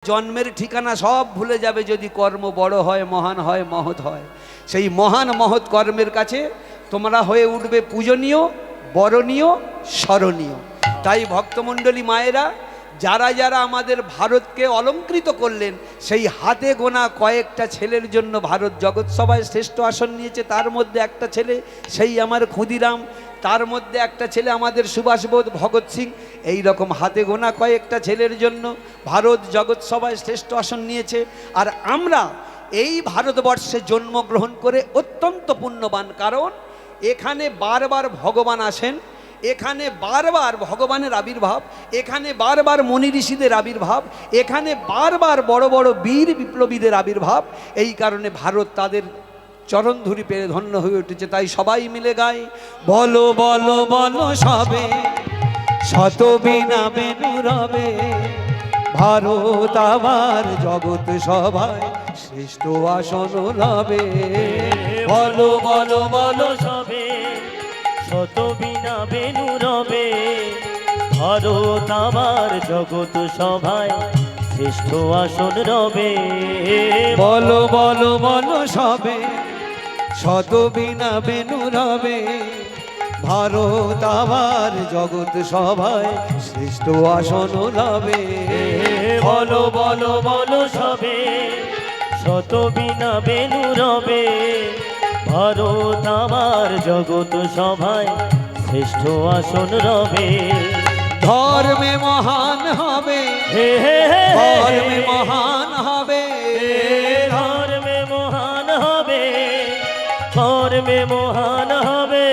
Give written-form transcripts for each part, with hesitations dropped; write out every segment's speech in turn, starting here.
জন্মের ঠিকানা সব ভুলে যাবে যদি কর্ম বড় হয়, মহান হয়, মহৎ হয়। সেই মহান মহৎ কর্মের কাছে তোমরা হয়ে উঠবে পূজনীয়, বরণীয়, স্মরণীয়। তাই ভক্তমণ্ডলী মায়েরা, যারা যারা আমাদের ভারতকে অলঙ্কৃত করলেন, সেই হাতে গোনা কয়েকটা ছেলের জন্য ভারত জগৎ সভায় শ্রেষ্ঠ আসন নিয়েছে। তার মধ্যে একটা ছেলে সেই আমার ক্ষুদিরাম, তার মধ্যে একটা ছেলে আমাদের সুভাষবোধ, ভগৎ সিং। এই রকম হাতে গোনা কয়েকটা ছেলের জন্য ভারত জগৎ সভায় শ্রেষ্ঠ আসন নিয়েছে। আর আমরা এই ভারতবর্ষে জন্মগ্রহণ করে অত্যন্ত পুণ্যবান, কারণ এখানে বারবার ভগবান আসেন, এখানে বারবার ভগবানের আবির্ভাব, এখানে বারবার মুনি ঋষিদের আবির্ভাব, এখানে বারবার বড় বড় বীর বিপ্লবীদের আবির্ভাব। এই কারণে ভারত তাদের চরণ ধুরি পেয়ে ধন্য হয়ে উঠেছে। তাই সবাই মিলে গাই, বলো বলো বলো সবে, শত বিনা বেনু রবে, ভারত আবার জগৎ সভায় শ্রেষ্ঠ আসন লবে। বলো বলো বলো সবে, শত বিনা বেনু রবে, ভারত আবার জগৎ সভায় শ্রেষ্ঠ আসন রবে। বলো বলো বলো সবে, শত বিনা বেনু রবে, ভারত আবার জগৎ সভায় শ্রেষ্ঠ আসন লবে। বলো বলো বলো সবে, শত বিনা বেনু রবে, ভারত আবার জগৎ সভায় শ্রেষ্ঠ আসন রবে। ধর্মে মহান হবে, ধর্মে মহান হবে, ধর্মে মহান হবে, ধর্মে মহান হবে,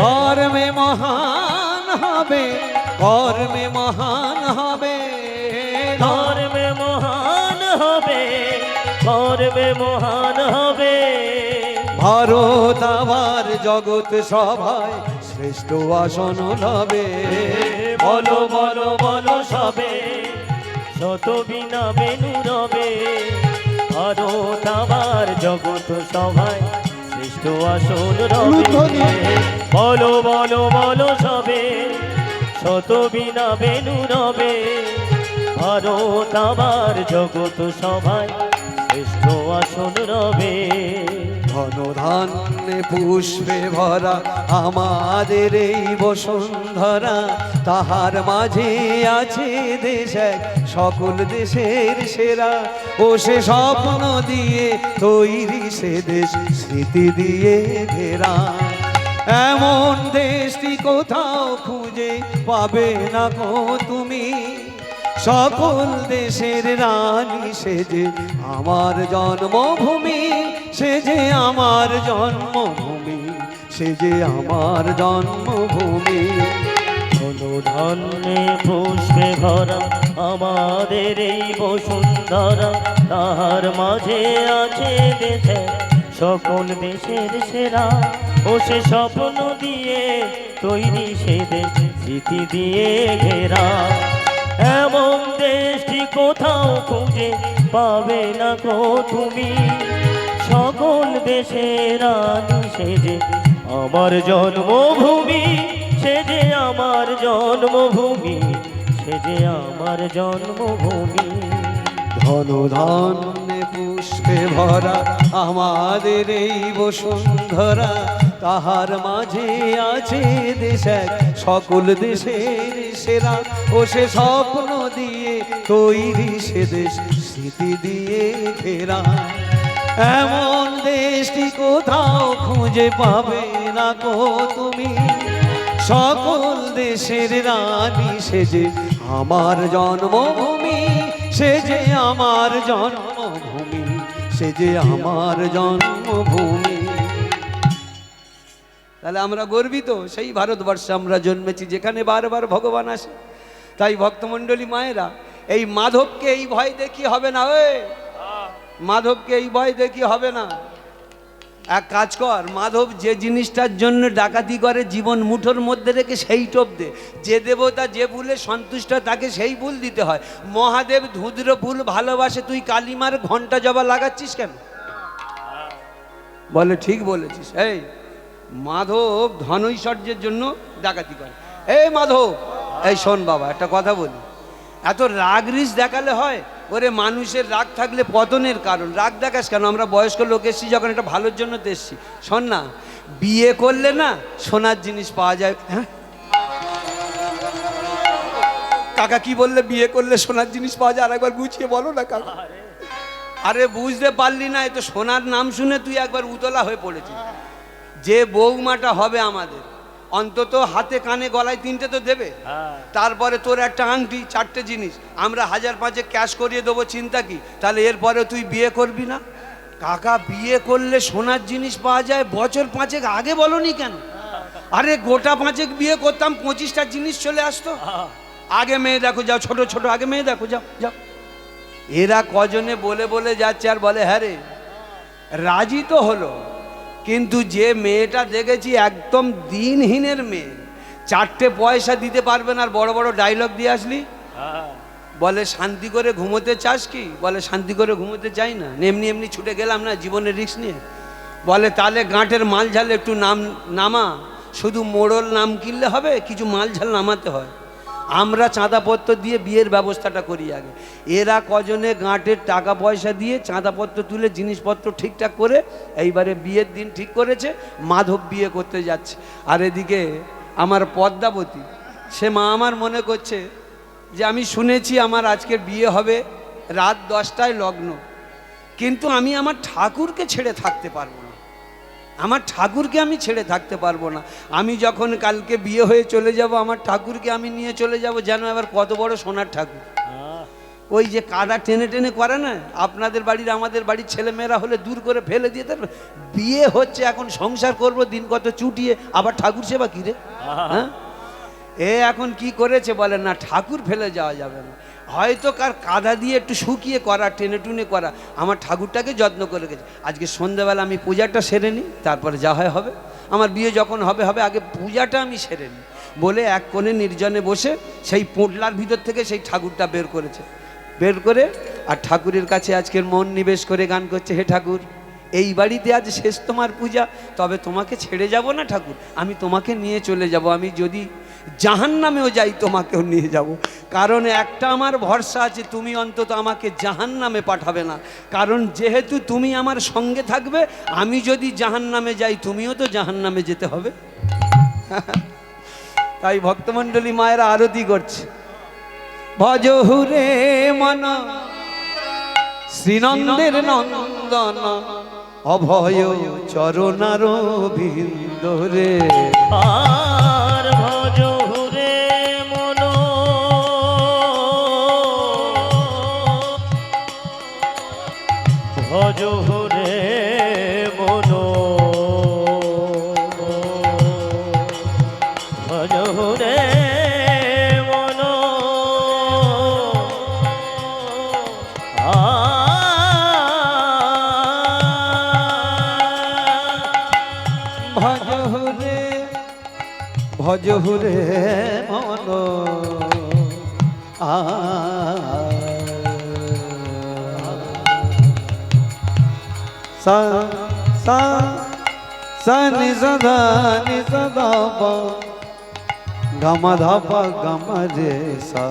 ধর্মে মহান হবে, কর্মে মহান হবে, ধর্মে মহান হবে, ধর্মে মহান হবে। ভারত আবার জগৎ সভায় শ্রেষ্ঠ আসন লবে। বলো বলো বলো সবে, শত বিনা বেনু রবে, ভারত আবার জগৎ সভায় শ্রেষ্ঠ আসন রবে। বলো বলো বলো সবে, শত বিনা বেনু রবে, ভারত আবার জগৎ সভায় শ্রেষ্ঠ আসন রবে। ধন ধান্যে পুষ্পে ভরা আমাদের এই বসুন্ধরা, তাহার মাঝে আছে দেশ এক সকল দেশের সেরা। ও সে স্বপ্ন দিয়ে তৈরি সে দেশ স্মৃতি দিয়ে ঘেরা। এমন দেশটি কোথাও খুঁজে পাবে না কো তুমি, সকল দেশের রানী সে যে আমার জন্মভূমি, সে যে আমার জন্মভূমি, সে যে আমার জন্মভূমি। ধন্যে পুষ্পে ভরা আমাদের এই বসুন্ধরা, তাহার মাঝে আছে দেশে সকল দেশের সেরা। ও সে স্বপ্ন দিয়ে তৈরি সে দেশ স্মৃতি দিয়ে ঘেরা। এমন দেশটি কোথাও খুঁজে পাবে না কো তুমি, সকল দেশের রানী সে যে আমার জন্মভূমি, সে যে আমার জন্মভূমি, সে যে আমার জন্মভূমি। ধন ধান্যে পুষ্পে ভরা আমাদের এই বসুন্ধরা, তাহার মাঝে আছে দেশ এক সকল দেশের সেরা। ও সে স্বপ্ন দিয়ে তৈরি সে দেশ স্মৃতি দিয়ে ঘেরা। এমন দেশটি কোথাও খুঁজে পাবে না কো তুমি, সকল দেশের রানী সে যে আমার জন্মভূমি, সে যে আমার জন্মভূমি, সে যে আমার জন্মভূমি। তাহলে আমরা গর্বিত, সেই ভারতবর্ষে আমরা জন্মেছি যেখানে বারবার ভগবান আসে। তাই ভক্তমণ্ডলী মায়েরা, এই মাধবকে এই ভয় দেখি হবে না, ওই মাধবকে এই ভয় দেখি হবে না। এক কাজ কর, মাধব যে জিনিসটার জন্য ডাকাতি করে জীবন মুঠোর মধ্যে রেখে সেই টোপ দে। যে দেবতা যে ফুলে সন্তুষ্ট তাকে সেই ফুল দিতে হয়। মহাদেব ধুদ্র ফুল ভালোবাসে, তুই কালিমার ঘন্টা জবা লাগাচ্ছিস কেন? বলে ঠিক বলেছিস। এই মাধব ধনৈশ্বর্যের জন্য ডাকাতি করে। এই মাধব, এই শোন বাবা, একটা কথা বলি, এত রাগ রিস দেখালে হয়? ওরে মানুষের রাগ থাকলে পতনের কারণ। রাগ দেখাস কেন? আমরা বয়স্ক লোক এসছি যখন, একটা ভালোর জন্য তো এসছি। শোন না, বিয়ে করলে না সোনার জিনিস পাওয়া যায়। হ্যাঁ কাকা কি বললে? বিয়ে করলে সোনার জিনিস পাওয়া যায়। আরেকবার গুছিয়ে বলো না কাকা। আরে বুঝতে পারলি না? এ তো সোনার নাম শুনে তুই একবার উতলা হয়ে পড়েছিস। যে বৌমাটা হবে আমাদের, অন্তত হাতে কানে গলায় 3টে তো দেবে, তারপরে তোর একটা আংটি, 4টে জিনিস। আমরা 1000-5 ক্যাশ করিয়ে দেবো, চিন্তা কি? তাহলে এরপরে তুই বিয়ে করবি না? কাকা বিয়ে করলে সোনার জিনিস পাওয়া যায় বছর 5 আগে বলনি কেন? আরে গোটা 5 বিয়ে করতাম, 25টা জিনিস চলে আসতো। আগে মেয়ে দেখো, যাও ছোট ছোট, আগে মেয়ে দেখো, যাও যাও। এরা কজনে বলে বলে যাচ্ছে আর বলে হ্যাঁ রে, রাজি তো হলো, কিন্তু যে মেয়েটা দেখেছি একদম দিনহীনের মেয়ে, 4টে পয়সা দিতে পারবে না, আর বড় বড় ডায়লগ দিয়ে আসলি। বলে শান্তি করে ঘুমোতে চাস কি? বলে শান্তি করে ঘুমোতে চাই না, এমনি এমনি ছুটে গেলাম না জীবনের রিস্ক নিয়ে। বলে তাহলে গাঁটের মাল ঝাল একটু নামা, শুধু মোড়ল নাম কিনলে হবে? কিছু মাল ঝাল নামাতে হয়। আমরা চাঁদাপত্র দিয়ে বিয়ের ব্যবস্থাটা করি আগে। এরা কজনে গাঁটের টাকা পয়সা দিয়ে চাঁদাপত্র তুলে জিনিসপত্র ঠিকঠাক করে এইবারে বিয়ের দিন ঠিক করেছে, মাধব বিয়ে করতে যাচ্ছে। আর এদিকে আমার পদ্মাবতী, সে মা আমার মনে করছে যে আমি শুনেছি আমার আজকের বিয়ে হবে রাত 10টায় লগ্ন, কিন্তু আমি আমার ঠাকুরকে ছেড়ে থাকতে পারবো না, আমার ঠাকুরকে আমি ছেড়ে থাকতে পারবো না। আমি যখন কালকে বিয়ে হয়ে চলে যাব, আমার ঠাকুরকে আমি নিয়ে চলে যাব। যেন এবার কত বড় সোনার ঠাকুর, ওই যে কাদা টেনে টেনে করে না আপনাদের বাড়ির, আমাদের বাড়ির ছেলেমেয়েরা হলে দূর করে ফেলে দিয়ে, তার বিয়ে হচ্ছে এখন সংসার করব, দিন কত চুটিয়ে আবার ঠাকুর সেবা কি রে? হ্যাঁ, এ এখন কি করেছে বলে না, ঠাকুর ফেলে যাওয়া যাবে না, হয়তো কার কাদা দিয়ে একটু শুকিয়ে করা, টেনে টুনে করা, আমার ঠাকুরটাকে যত্ন করে গেছে। আজকে সন্ধ্যাবেলা আমি পূজাটা সেরে নিই, তারপরে যা হয় হবে। আমার বিয়ে যখন হবে হবে, আগে পূজাটা আমি সেরে নিই বলে এক কোণে নির্জনে বসে সেই পোটলার ভিতর থেকে সেই ঠাকুরটা বের করেছে, বের করে আর ঠাকুরের কাছে আজকের মন নিবেশ করে গান করছে, হে ঠাকুর এই বাড়িতে আজ শেষ তোমার পূজা, তবে তোমাকে ছেড়ে যাব না ঠাকুর, আমি তোমাকে নিয়ে চলে যাব। আমি যদি জাহান্নামেও যাই তোমাকেও নিয়ে যাব, কারণ একটা আমার ভরসা আছে, তুমি অন্তত আমাকে জাহান্নামে পাঠাবে না, কারণ যেহেতু তুমি আমার সঙ্গে থাকবে, আমি যদি জাহান্নামে যাই তুমিও তো জাহান্নামে যেতে হবে। তাই ভক্তমণ্ডলী মায়েরা আরতি করছে, ভজ হুরে মন শ্রীনন্দের নন্দন অভয় চরণার বিন্দরে। আর ভজ হুরে মন ভজ হুরে মন ভজ হুরে মন ভজ হুরে মন সা সা সা নি সদা নি সদা পা গম ধা পা গম রে সা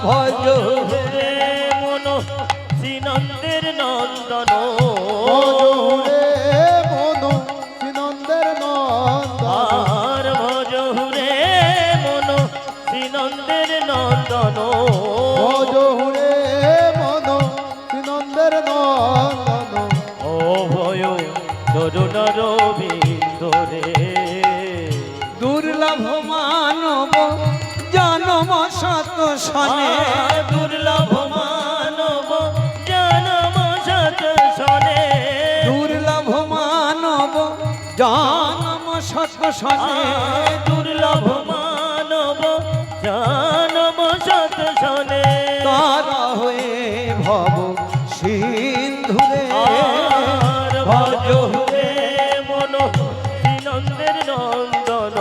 ভজ হুরে মন শ্রীনন্দের নন্দন আর ভজ হুরে মন শ্রীনন্দের নন্দন অভয় চরণার বিন্দরে। দুর্লভ মানব জনম শত শনে, দুর্লভ মানব জনম শত শনে, দুর্লভ মানব জনম শত শনে, দুর্লভ মানব জনম শত শনে, তারা হয়ে ভব সিন্ধুরে। আর ভজ হুরে মন শ্রীনন্দের নন্দন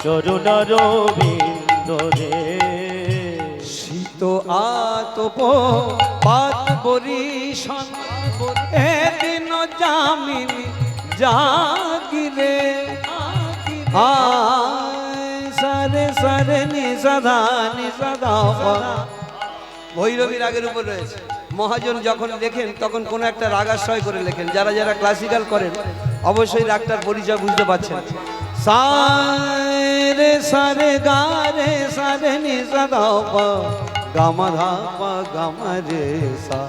চরুণার বিন্দরে। শীত আতপ পাত বরিশন এদিন জামিনী জাগিরে আয় সারে সারে নিষাদা নিষাদা। ভৈরবী রাগের উপর রয়েছে। মহাজন যখন লেখেন তখন কোনো একটা রাগাশ্রয় করে লেখেন। যারা যারা ক্লাসিক্যাল করেন অবশ্যই রাগটার পরিচয় বুঝতে পারছেন। সারে সারে গা রে সারে নিষাদা গামা ধাপা গামা রে সা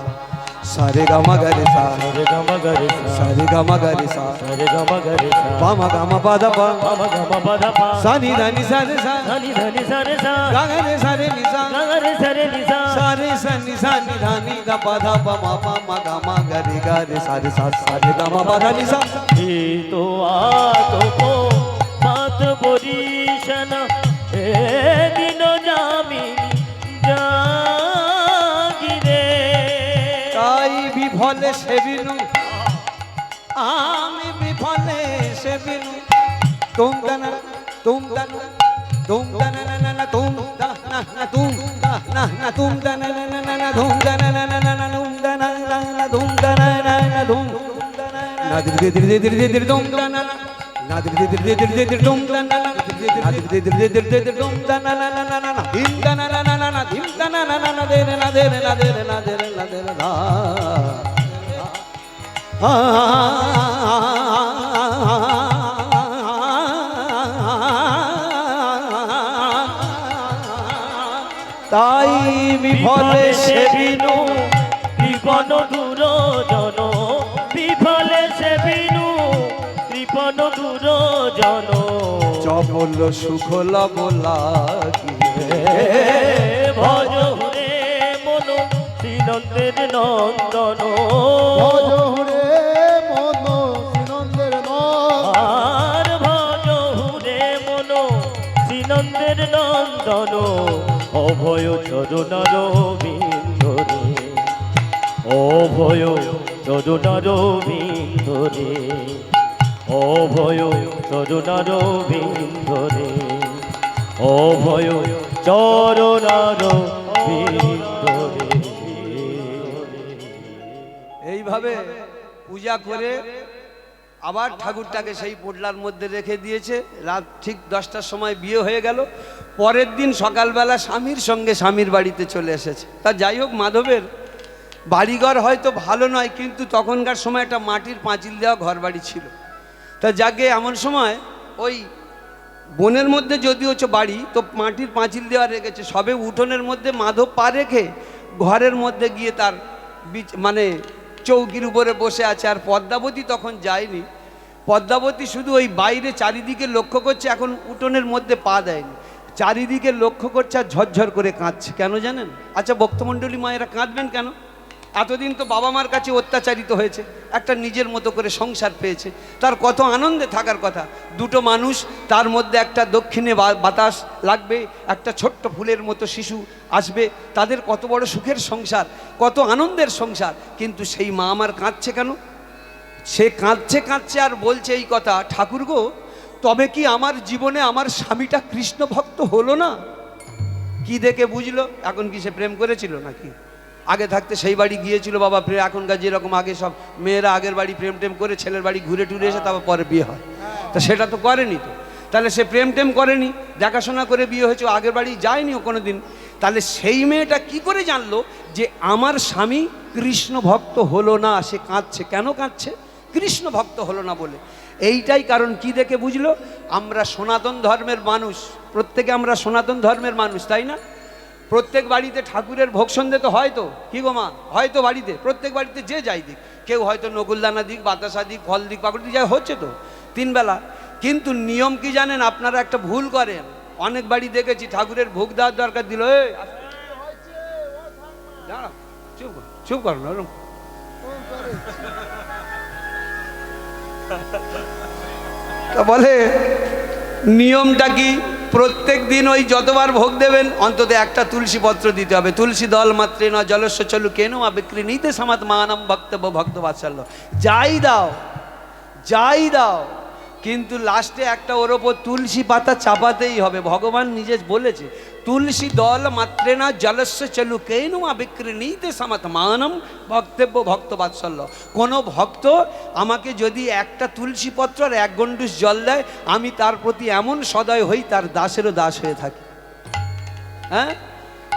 সারে গামা গারে সা সারে গামা গারে সা সারে গামা গারে সা সারে গামা গারে সা পামা গামা পাদা পা গামা গামা পাদা পা সানি ধানি সারে সা ধানি ধানি সারে সা গাগা রে সারে নিসা গাগা রে সারে নিসা সারে সানি সানি ধানি দা পাদা পা মা পা মা গামা গারে গারে সারে সা সারে গামা পাদা নিসা। শীত আতপ পাত বরিশন এদিন জামিনী জাগিরে। তাই বিফলে সেবিনু আমি বিফলে সেবিনু তুম দানা তুম দানা তুম দানা না না না তুম দা না না তুম দা না না তুম দানা না না না না তুম দানা না না না না তুম দানা না না তুম দানা না না তুম না দির দির দির দির দির দির তুম দানা না দির দির দির দির দির দির তুম দানা না দির দির দির দির দির দির তুম দানা না না না না না ধিম দানা না না না না ধিম দানা না না না দে রে না দে রে না দে রে না দে রে না দে রে ধা তাই বিফলে সেবিনু কৃপণ দূর জন বিফলে সেবিনু কৃপণ দূর জন চপল সুখ লব লাগিবে ভজ হুরে মন শ্রীনন্দের নন্দন আর ভজ হুরে মন শ্রীনন্দের নন্দন অভয় চরণার বিন্দরে অভয় চরণার বিন্দরে অভয় চরণার বিন্দরে অভয় চরণার বিন্দরে। এইভাবে পূজা করে আবার ঠাকুরটাকে সেই পোটলার মধ্যে রেখে দিয়েছে। রাত ঠিক 10টার সময় বিয়ে হয়ে গেল। পরের দিন সকালবেলা স্বামীর সঙ্গে স্বামীর বাড়িতে চলে এসেছে। তা যাই হোক, মাধবের বাড়িঘর হয়তো ভালো নয়, কিন্তু তখনকার সময় একটা মাটির পাঁচিল দেওয়া ঘর বাড়ি ছিল। তা যাকে এমন সময় ওই বনের মধ্যে যদি হচ্ছে বাড়ি, তো মাটির পাঁচিল দেওয়া রেখেছে। সবে উঠোনের মধ্যে মাধব পা রেখে ঘরের মধ্যে গিয়ে তার মানে চৌকির উপরে বসে আছে। আর পদ্মাবতী তখন যায়নি। পদ্মাবতী শুধু ওই বাইরে চারিদিকে লক্ষ্য করছে, এখন উঠোনের মধ্যে পা দেয়নি। চারিদিকে লক্ষ্য করছে আর ঝরঝর করে কাঁদছে। কেন জানেন? আচ্ছা, ভক্তমণ্ডলী মায়েরা কাঁদবেন কেন? এতদিন তো বাবা মার কাছে অত্যাচারিত হয়েছে, একটা নিজের মতো করে সংসার পেয়েছে, তার কত আনন্দে থাকার কথা। দুটো মানুষ, তার মধ্যে একটা দক্ষিণে বাতাস লাগবে, একটা ছোট্ট ফুলের মতো শিশু আসবে, তাদের কত বড় সুখের সংসার, কত আনন্দের সংসার। কিন্তু সেই মা আমার কাঁদছে কেন? সে কাঁদছে কাঁদছে আর বলছে এই কথা, ঠাকুর গো, তবে কি আমার জীবনে আমার স্বামীটা কৃষ্ণ ভক্ত হলো না? কি দেখে বুঝলো? এখন কি সে প্রেম করেছিল নাকি? আগে থাকতে সেই বাড়ি গিয়েছিল বাবা, এখনকার যেরকম আগে সব মেয়েরা আগের বাড়ি প্রেম টেম করে ছেলের বাড়ি ঘুরে টুরে এসে তারপর পরে বিয়ে হয়, তা সেটা তো করেনি। তো তাহলে সে প্রেম টেম করেনি, দেখাশোনা করে বিয়ে হয়েছে, আগের বাড়ি যায়নি ও কোনো দিন। তাহলে সেই মেয়েটা কি করে জানলো যে আমার স্বামী কৃষ্ণ ভক্ত হলো না? সে কাঁদছে। কেন কাঁদছে? কৃষ্ণ ভক্ত হলো না বলে। এইটাই কারণ। কি দেখে বুঝলো? আমরা সনাতন ধর্মের মানুষ, প্রত্যেকে আমরা সনাতন ধর্মের মানুষ, তাই না? প্রত্যেক বাড়িতে ঠাকুরের ভোগ সন্ধে তো হয়, তো কি গো মা, হয়তো বাড়িতে, প্রত্যেক বাড়িতে যে যাই দিক, কেউ হয়তো নকুলদানা দিক, বাতাসা দিক, ফল দিক, পাকুড় দিক, যা হচ্ছে তো 3 বেলা। কিন্তু নিয়ম কি জানেন? আপনারা একটা ভুল করেন। অনেক বাড়ি দেখেছি ঠাকুরের ভোগ দেওয়ার দরকার দিল, চুপ কর, চুপ কর না, তা বলে নিয়মটা কি? প্রত্যেক দিন ওই যতবার ভোগ দেবেন অন্তত একটা তুলসী পত্র দিতে হবে। তুলসী দল মাত্রে ন জলস্য চলু কেন বিক্রি নিতে সমাত মানম ভক্তব্য ভক্ত বাৎসল্য। যাই দাও, যাই দাও, কিন্তু লাস্টে একটা ওর ওপর তুলসী পাতা চাপাতেই হবে। ভগবান নিজে বলেছে, তুলসী দল মাত্রেনা জলস্য চলু কেনুমা বিক্রিণীতে সমাত্মানম ভক্তব্য ভক্ত বাৎসল্য। কোনো ভক্ত আমাকে যদি একটা তুলসী পত্র আর 1 গণ্ডূষ জল দেয়, আমি তার প্রতি এমন সদয় হই, তার দাসেরও দাস হয়ে থাকি। হ্যাঁ,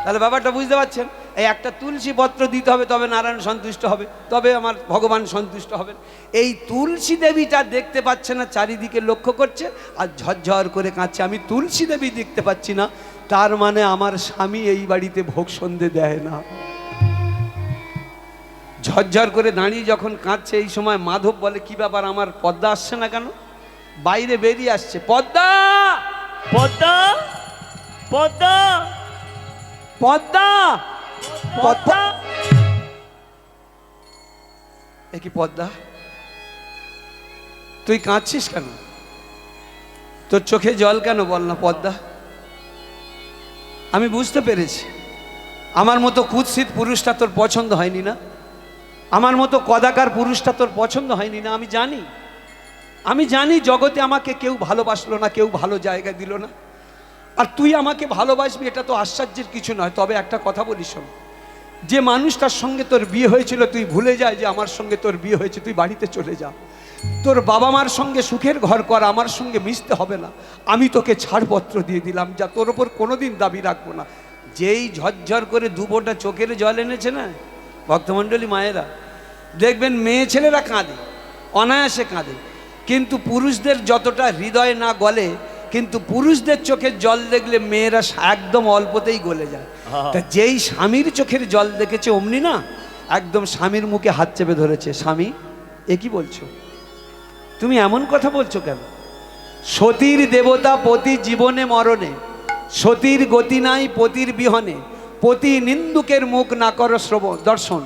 তাহলে ব্যাপারটা বুঝতে পারছেন? এই একটা তুলসী পত্র দিতে হবে, তবে নারায়ণ সন্তুষ্ট হবে, তবে আমার ভগবান সন্তুষ্ট হবেন। এই তুলসী দেবীটা দেখতে পাচ্ছে না, চারিদিকে লক্ষ্য করছে আর ঝরঝর করে কাঁদছে। আমি তুলসী দেবী দেখতে পাচ্ছি না, তার মানে আমার স্বামী এই বাড়িতে ভোগ সন্ধে দেয় না। ঝরঝর করে দাঁড়িয়ে যখন কাঁদছে, এই সময় মাধব বলে, কি ব্যাপার, আমার পদ্মা আসছে না কেন? বাইরে বেরিয়ে আসছে, পদ্মা পদ্মা পদ্মা পদ্মা পদ্মা। এ কি পদ্মা, তুই কাঁদছিস কেন? তোর চোখে জল কেন, বল না পদ্মা। আমি বুঝতে পেরেছি, আমার মতো কুৎসিত পুরুষটা তোর পছন্দ হয়নি না, আমার মতো কদাকার পুরুষটা তোর পছন্দ হয়নি না। আমি জানি জগতে আমাকে কেউ ভালোবাসলো না, কেউ ভালো জায়গা দিল না, আর তুই আমাকে ভালোবাসবি এটা তো আশ্চর্যের কিছু নয়। তবে একটা কথা বলি শোন, যে মানুষটার সঙ্গে তোর বিয়ে হয়েছিল তুই ভুলে যায় যে আমার সঙ্গে তোর বিয়ে হয়েছে, তুই বাড়িতে চলে যা, তোর বাবা মার সঙ্গে সুখের ঘর কর, আমার সঙ্গে মিশতে হবে না। আমি তোকে ছাড়পত্র দিয়ে দিলাম, যা, তোর ওপর কোনোদিন দাবি রাখবো না। যেই ঝরঝর করে 2 ফোঁটা চোখের জল এনেছে না ভক্তমণ্ডলী মায়েরা, দেখবেন মেয়ে ছেলেরা কাঁদে, অনায়াসে কাঁদে, কিন্তু পুরুষদের যতটা হৃদয় না গলে, কিন্তু পুরুষদের চোখের জল দেখলে মেয়েরা একদম অল্পতেই গলে যায়। তা যেই স্বামীর চোখের জল দেখেছে অমনি না একদম স্বামীর মুখে হাত চেপে ধরেছে, স্বামী এ কি বলছো, তুমি এমন কথা বলছো কেন? সতীর দেবতা পতি জীবনে মরণে, সতীর গতি নাই পতির বিহনে, পতি নিন্দুকের মুখ না করো শ্রবণ দর্শন,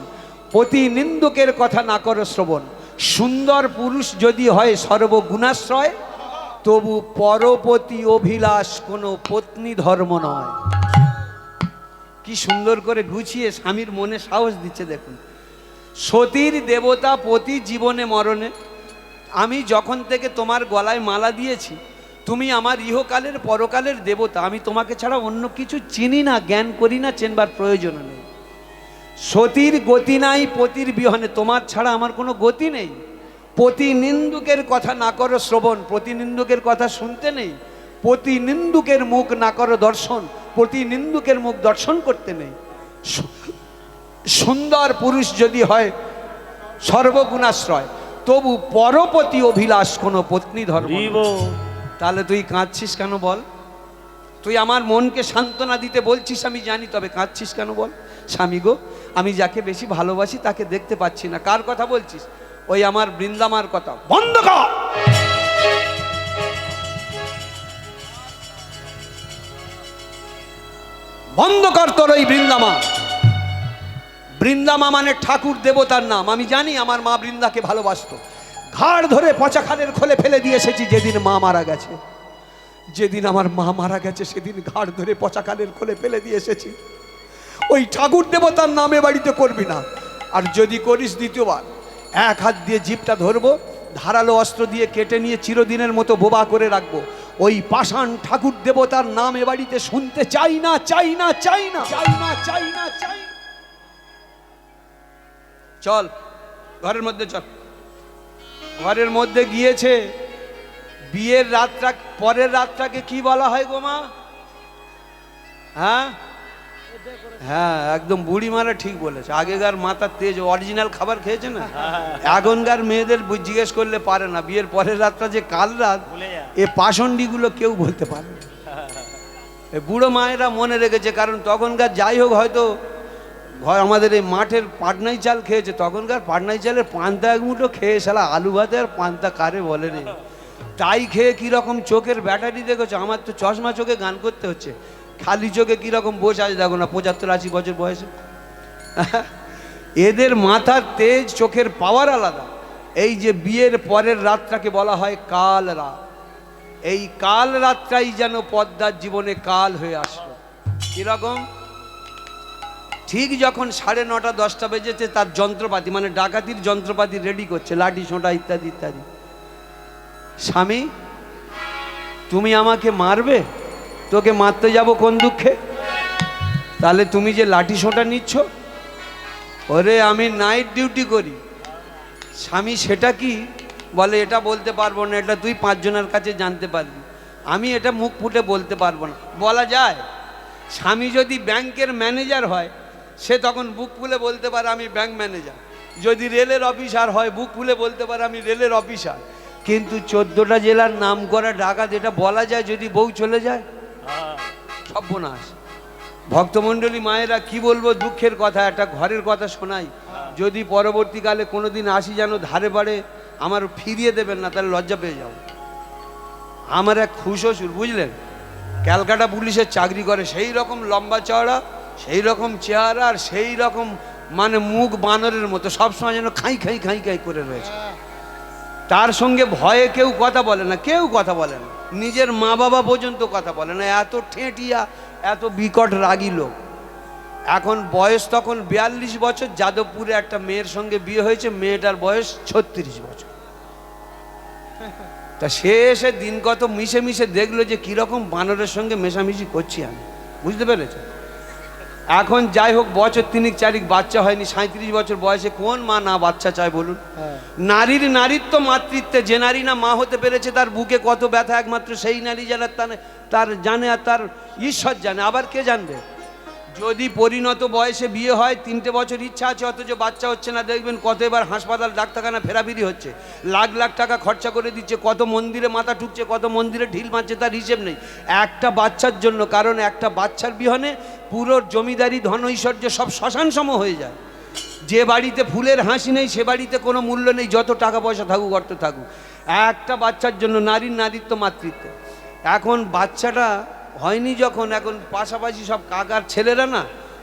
পতি নিন্দুকের কথা না করো শ্রবণ। সুন্দর পুরুষ যদি হয় সর্বগুণাশ্রয়, তবু পরপতি অভিলাষ কোনো পত্নী ধর্ম নয়। কি সুন্দর করে গুছিয়ে স্বামীর মনে সাহস দিচ্ছে দেখুন। সতীর দেবতা পতি জীবনে মরণে, আমি যখন থেকে তোমার গলায় মালা দিয়েছি, তুমি আমার ইহকালের পরকালের দেবতা, আমি তোমাকে ছাড়া অন্য কিছু চিনি না, জ্ঞান করি না, চেনবার প্রয়োজন নেই। সতীর গতি নাই পতির বিহনে, তোমার ছাড়া আমার কোনো গতি নেই। পতি নিন্দুকের কথা না করো শ্রবণ, প্রতি নিন্দুকের কথা শুনতে নেই। প্রতি নিন্দুকের মুখ না করো দর্শন, প্রতি নিন্দুকের মুখ দর্শন করতে নেই। সুন্দর পুরুষ যদি হয় সর্বগুণাশ্রয়, তবু পরপতি অভিলাষ কোনো পত্নী ধর্ম। তাহলে তুই কাঁদছিস কেন বল? তুই আমার মনকে সান্ত্বনা দিতে বলছিস আমি জানি, তবে কাঁদছিস কেন বল? স্বামী গো, আমি যাকে বেশি ভালোবাসি তাকে দেখতে পাচ্ছি না। কার কথা বলছিস? ওই আমার বৃন্দামার কথা। বন্ধ কর, বন্ধ কর তোর ওই বৃন্দামা। বৃন্দামা মানে ঠাকুর দেবতার নাম। আমি জানি আমার মা বৃন্দাকে ভালোবাসতো। ঘাড় ধরে পচাখালের খোলে ফেলে দিয়ে এসেছি যেদিন মা মারা গেছে। যেদিন আমার মা মারা গেছে সেদিন ঘাড় ধরে পচাখালের খোলে ফেলে দিয়ে এসেছি। ওই ঠাকুর দেবতার নামে বাড়িতে করবি না, আর যদি করিস দ্বিতীয়বার 1 হাত দিয়ে জিভটা ধরবো, ধারালো অস্ত্র দিয়ে কেটে নিয়ে চিরদিনের মতো বোবা করে রাখবো। ওই পাষাণ ঠাকুর দেবতার নাম এ বাড়িতে শুনতে চাই না, চাই না, চাই না, চাই না, চাই না, চাই না। চল ঘরের মধ্যে চল। ঘরের মধ্যে গিয়েছে। বিয়ের রাতটা, পরের রাতটাকে কি বলা হয় গো মা? হ্যাঁ হ্যাঁ, একদম বুড়ি মারা ঠিক বলেছে। আগেকার মাথার তেজ, অরিজিনাল খাবার খেয়েছে না। এখনকার মেয়েদের জিজ্ঞেস করলে পারে না। বিয়ের পরের রাতটা যে কাল রাত, এ পাষণ্ডীগুলো কেউ বলতে পারে না। বুড়ো মায়েরা মনে রেখেছে, কারণ তখনকার যাই হোক হয়তো আমাদের এই মাঠের পাটনাই চাল খেয়েছে, তখনকার পাটনাই চালের পান্তা 1 মুঠো খেয়ে শালা আলু ভাতে আর পান্তা কারে বলে রে, তাই খেয়ে কীরকম চোখের ব্যাটারি দেখেছো। আমার তো চশমা চোখে গান করতে হচ্ছে, খালি চোখে কীরকম বসে আছে দেখো না, 75-80 বছর বয়সে। এদের মাথার তেজ, চোখের পাওয়ার আলাদা। এই যে বিয়ের পরের রাতটাকে বলা হয় কাল রাত। এই কাল রাতটাই যেন পদ্মার জীবনে কাল হয়ে আসলো। কীরকম? ঠিক যখন 9:30 10টা বেজেছে, তার যন্ত্রপাতি মানে ডাকাতির যন্ত্রপাতি রেডি করছে, লাঠি সোঁটা ইত্যাদি ইত্যাদি। স্বামী তুমি আমাকে মারবে, তোকে মারতে যাব কোন দুঃখে? তাহলে তুমি যে লাঠি সোঁটা নিচ্ছ, ওরে আমি নাইট ডিউটি করি। স্বামী সেটা কি? বলে এটা বলতে পারবো না, এটা তুই 5 জনের কাছে জানতে পারবি, আমি এটা মুখ ফুটে বলতে পারবো না। বলা যায়? স্বামী যদি ব্যাংকের ম্যানেজার হয়, সে তখন বুক ফুলে বলতে পারে আমি ব্যাংক ম্যানেজার। যদি রেলের অফিসার হয়, বুক ফুলে বলতে পারে আমি রেলের অফিসার। কিন্তু 14টা জেলার নাম করা ডাকাত, এটা বলা যায় যদি বউ চলে যায়? সর্বনাশ। ভক্তমণ্ডলী মায়েরা কি বলবো, দুঃখের কথা, একটা ঘরের কথা শোনাই। যদি পরবর্তীকালে কোনোদিন আসি যেন ধারে বাড়ে আমার ফিরিয়ে দেবেন না, তাহলে লজ্জা পেয়ে যাও। আমার এক খুশশুর, বুঝলেন, ক্যালকাটা পুলিশের চাকরি করে, সেই রকম লম্বা চওড়া, সেই রকম চেহারা, আর সেই রকম মানে মুখ বানরের মতো, সবসময় যেন খাই খাই খাই খাই করে রয়েছে। তার সঙ্গে ভয়ে কেউ কথা বলে না, কেউ কথা বলে না, নিজের মা বাবা পর্যন্ত কথা বলে না, এত ঠেঁটিয়া, এত বিকট রাগী লোক। এখন বয়স তখন 42 বছর। যাদবপুরে একটা মেয়ের সঙ্গে বিয়ে হয়েছে, মেয়েটার বয়স 36 বছর। তা সে এসে দিন কত মিশে মিশে দেখলো যে কীরকম বানরের সঙ্গে মেশামিশি করছি আমি, বুঝতে পেরেছে? এখন যাই হোক, বছর 3-4 বাচ্চা হয়নি, 37 বছর বয়সে কোন মা না বাচ্চা চায় বলুন? নারীর নারীত্ব মাতৃত্বে, যে নারী না মা হতে পেরেছে তার বুকে কত ব্যথা একমাত্র সেই নারী যারা তার জানে, আর তার ঈশ্বর জানে, আবার কে জানবে? যদি পরিণত বয়সে বিয়ে হয়, 3টে বছর ইচ্ছা আছে অথচ বাচ্চা হচ্ছে না, দেখবেন কত এবার হাসপাতাল ডাক্তারখানা ফেরাফিরি হচ্ছে, লাখ লাখ টাকা খরচা করে দিচ্ছে, কত মন্দিরে মাথা ঠুকছে, কত মন্দিরে ঢিল মারছে, তার হিসেব নেই একটা বাচ্চার জন্য। কারণ একটা বাচ্চার বিহনে পুরো জমিদারি ধন ঐশ্বর্য সব শ্মশান সম হয়ে যায়। যে বাড়িতে ফুলের হাসি নেই সে বাড়িতে কোনো মূল্য নেই, যত টাকা পয়সা থাকুক অর্থ থাকুক। একটা বাচ্চার জন্য নারীর নারীত্ব মাতৃত্ব। এখন বাচ্চাটা হয়নি যখন, এখন পাশাপাশি সব কাকার ছেলেরা না,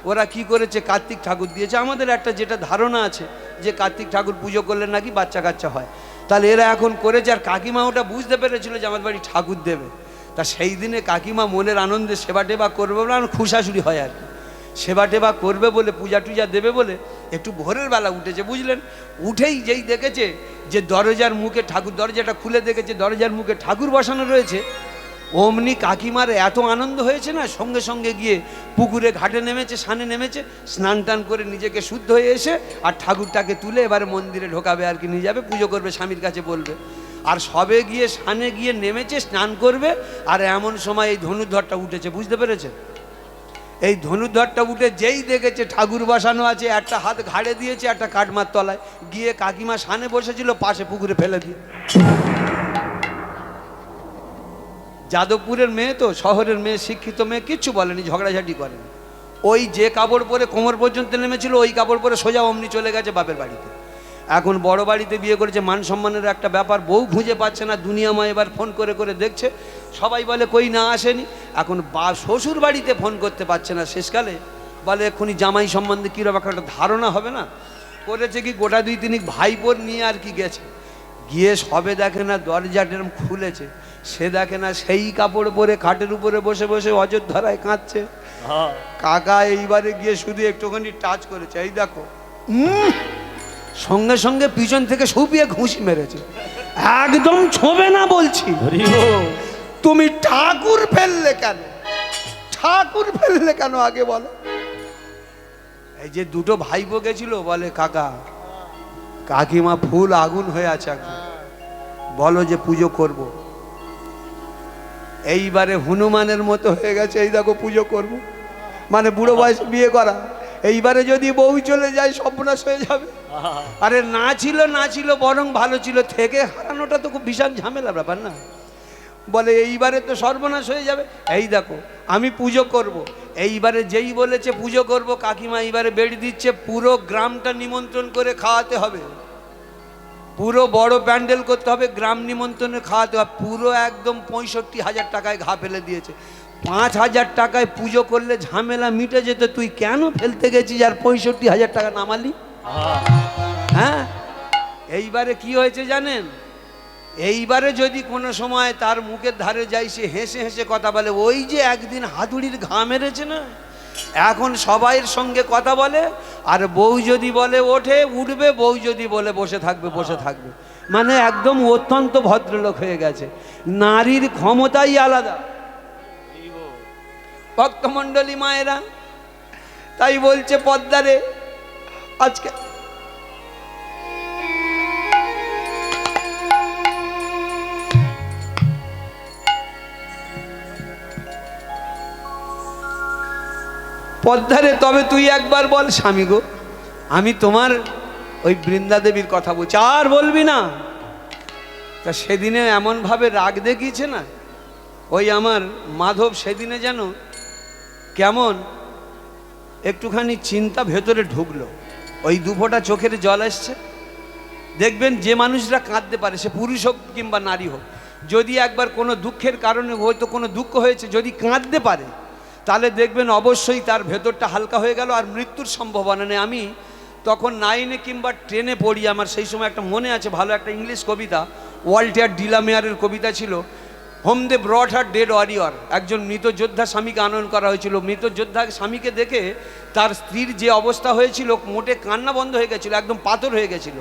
ওরা কি করেছে, কার্তিক ঠাকুর দিয়েছে। আমাদের একটা যেটা ধারণা আছে যে কার্তিক ঠাকুর পুজো করলে নাকি বাচ্চা কাচ্চা হয়, তাহলে এরা এখন করেছে। আর কাকিমা ওটা বুঝতে পেরেছিল যে আমার বাড়ি ঠাকুর দেবে, তা সেই দিনে কাকিমা মনের আনন্দে সেবা টেবা করবে বলে, আমার খুশাশুড়ি হয় আর কি, সেবা টেবা করবে বলে, পূজা টুজা দেবে বলে একটু ভোরের বেলা উঠেছে, বুঝলেন। উঠেই যেই দেখেছে যে দরজার মুখে ঠাকুর, দরজাটা খুলে দেখেছে দরজার মুখে ঠাকুর বসানো রয়েছে, অমনি কাকিমার এত আনন্দ হয়েছে না, সঙ্গে সঙ্গে গিয়ে পুকুরে ঘাটে নেমেছে, সানে নেমেছে, স্নান টান করে নিজেকে শুদ্ধ হয়ে এসে আর ঠাকুরটাকে তুলে এবারে মন্দিরে ঢোকাবে আর কি, নিয়ে যাবে পুজো করবে, স্বামীর কাছে বলবে। আর সবে গিয়ে সানে গিয়ে নেমেছে, স্নান করবে, আর এমন সময় এই ধনুর্ধরটা উঠেছে, বুঝতে পেরেছে? এই ধনুর্ধরটা উঠে যেই দেখেছে ঠাকুর বসানো আছে, একটা হাত ঘাড়ে দিয়েছে, একটা কাঠমার তলায় গিয়ে কাকিমা সানে বসেছিল পাশে পুকুরে ফেলে দিয়ে। যাদবপুরের মেয়ে তো, শহরের মেয়ে, শিক্ষিত মেয়ে, কিচ্ছু বলেনি, ঝগড়াঝাটি করেনি। ওই যে কাপড় পরে কোমর পর্যন্ত নেমেছিল ওই কাপড় পরে সোজা অমনি চলে গেছে বাপের বাড়িতে। এখন বড় বাড়িতে বিয়ে করেছে, মান সম্মানের একটা ব্যাপার, বউ খুঁজে পাচ্ছে না, দুনিয়া মা এবার ফোন করে করে দেখছে, সবাই বলে কই না আসেনি। এখন শ্বশুর বাড়িতে ফোন করতে পারছে না, শেষকালে বলে এক্ষুনি জামাই সম্বন্ধে কীরকম একটা ধারণা হবে না, করেছে কি গোটা 2-3 ভাইপোর নিয়ে আর কি গেছে, গিয়ে সবে দেখে না দরজাটা এরকম খুলেছে, সে দেখে না সেই কাপড় পরে খাটের উপরে বসে বসে অযোধ্যারায় কাঁদছে। কাকা এইবারে গিয়ে শুধু একটুখানি টাচ করেছে, এই দেখো, সঙ্গে সঙ্গে পিছন থেকে সুপিয়ে ঘুষি মেরেছে, একদম ছোঁবে না বলছি। তুমি ঠাকুর ফেললে কেন, ঠাকুর ফেললে কেন আগে বলো। এই যে দুটো ভাইপো গেছিল, বলে কাকা কাকিমা ফুল আগুন হয়ে আছে, একদম বলো যে পুজো করব। এইবারে হনুমানের মতো হয়ে গেছে, এই দেখো পুজো করব, মানে বুড়ো বয়সে বিয়ে করা, এইবারে যদি বউ চলে যায় সর্বনাশ হয়ে যাবে। আরে না ছিল বরং ভালো ছিল, থেকে হারানোটা তো খুব বিশাল ঝামেলা ব্যাপার না। বলে এইবারে তো সর্বনাশ হয়ে যাবে, এই দেখো আমি পুজো করব। এইবারে যেই বলেছে পুজো করব, কাকিমা এইবারে বেড়ে দিচ্ছে, পুরো গ্রামটা নিমন্ত্রণ করে খাওয়াতে হবে, পুরো বড় প্যান্ডেল করতে হবে, গ্রাম নিমন্ত্রণে খাওয়াতে হবে, পুরো একদম 65,000 টাকায় ঘা ফেলে দিয়েছে। 5,000 টাকায় পুজো করলে ঝামেলা মিটে যেত, তুই কেন ফেলতে গেছিস আর 65,000 টাকা নামালি? হ্যাঁ, এইবারে কি হয়েছে জানেন, এইবারে যদি কোনো সময় তার মুখের ধারে যাই, সে হেসে হেসে কথা বলে, ওই যে একদিন হাতুড়ির ঘা মেরেছে না, এখন সবাইয়ের সঙ্গে কথা বলে, আর বউ যদি বলে ওঠে উঠবে, বউ যদি বলে বসে থাকবে বসে থাকবে। মানে একদম অত্যন্ত ভদ্রলোক হয়ে গেছে। নারীর ক্ষমতাই আলাদা। ভক্তমণ্ডলী মায়েরা, তাই বলছে পদ্মারে আজকে পদ্মারে, তবে তুই একবার বল স্বামী গো, আমি তোমার ওই বৃন্দা দেবীর কথা বলছি, আর বলবি না। তা সেদিনে এমনভাবে রাগ দেখিয়েছে না ওই আমার মাধব, সেদিনে যেন কেমন একটুখানি চিন্তা ভেতরে ঢুকলো। ওই দুফোঁটা চোখের জল আসছে। দেখবেন যে মানুষরা কাঁদতে পারে, সে পুরুষ হোক কিংবা নারী হোক, যদি একবার কোনো দুঃখের কারণে হয়তো কোনো দুঃখ হয়েছে, যদি কাঁদতে পারে তাহলে দেখবেন অবশ্যই তার ভেতরটা হালকা হয়ে গেল, আর মৃত্যুর সম্ভাবনা নেই। আমি তখন 9 কিংবা 10 পড়ি, আমার সেই সময় একটা মনে আছে ভালো একটা ইংলিশ কবিতা, ওয়াল্টার ডিলামেয়ারের কবিতা ছিল, হোম দে ব্রট হার ডেড ওয়ারিয়র। একজন মৃত যোদ্ধা স্বামীকে আনয়ন করা হয়েছিল। মৃত যোদ্ধা স্বামীকে দেখে তার স্ত্রীর যে অবস্থা হয়েছিল, মোটে কান্না বন্ধ হয়ে গেছিলো, একদম পাথর হয়ে গেছিল।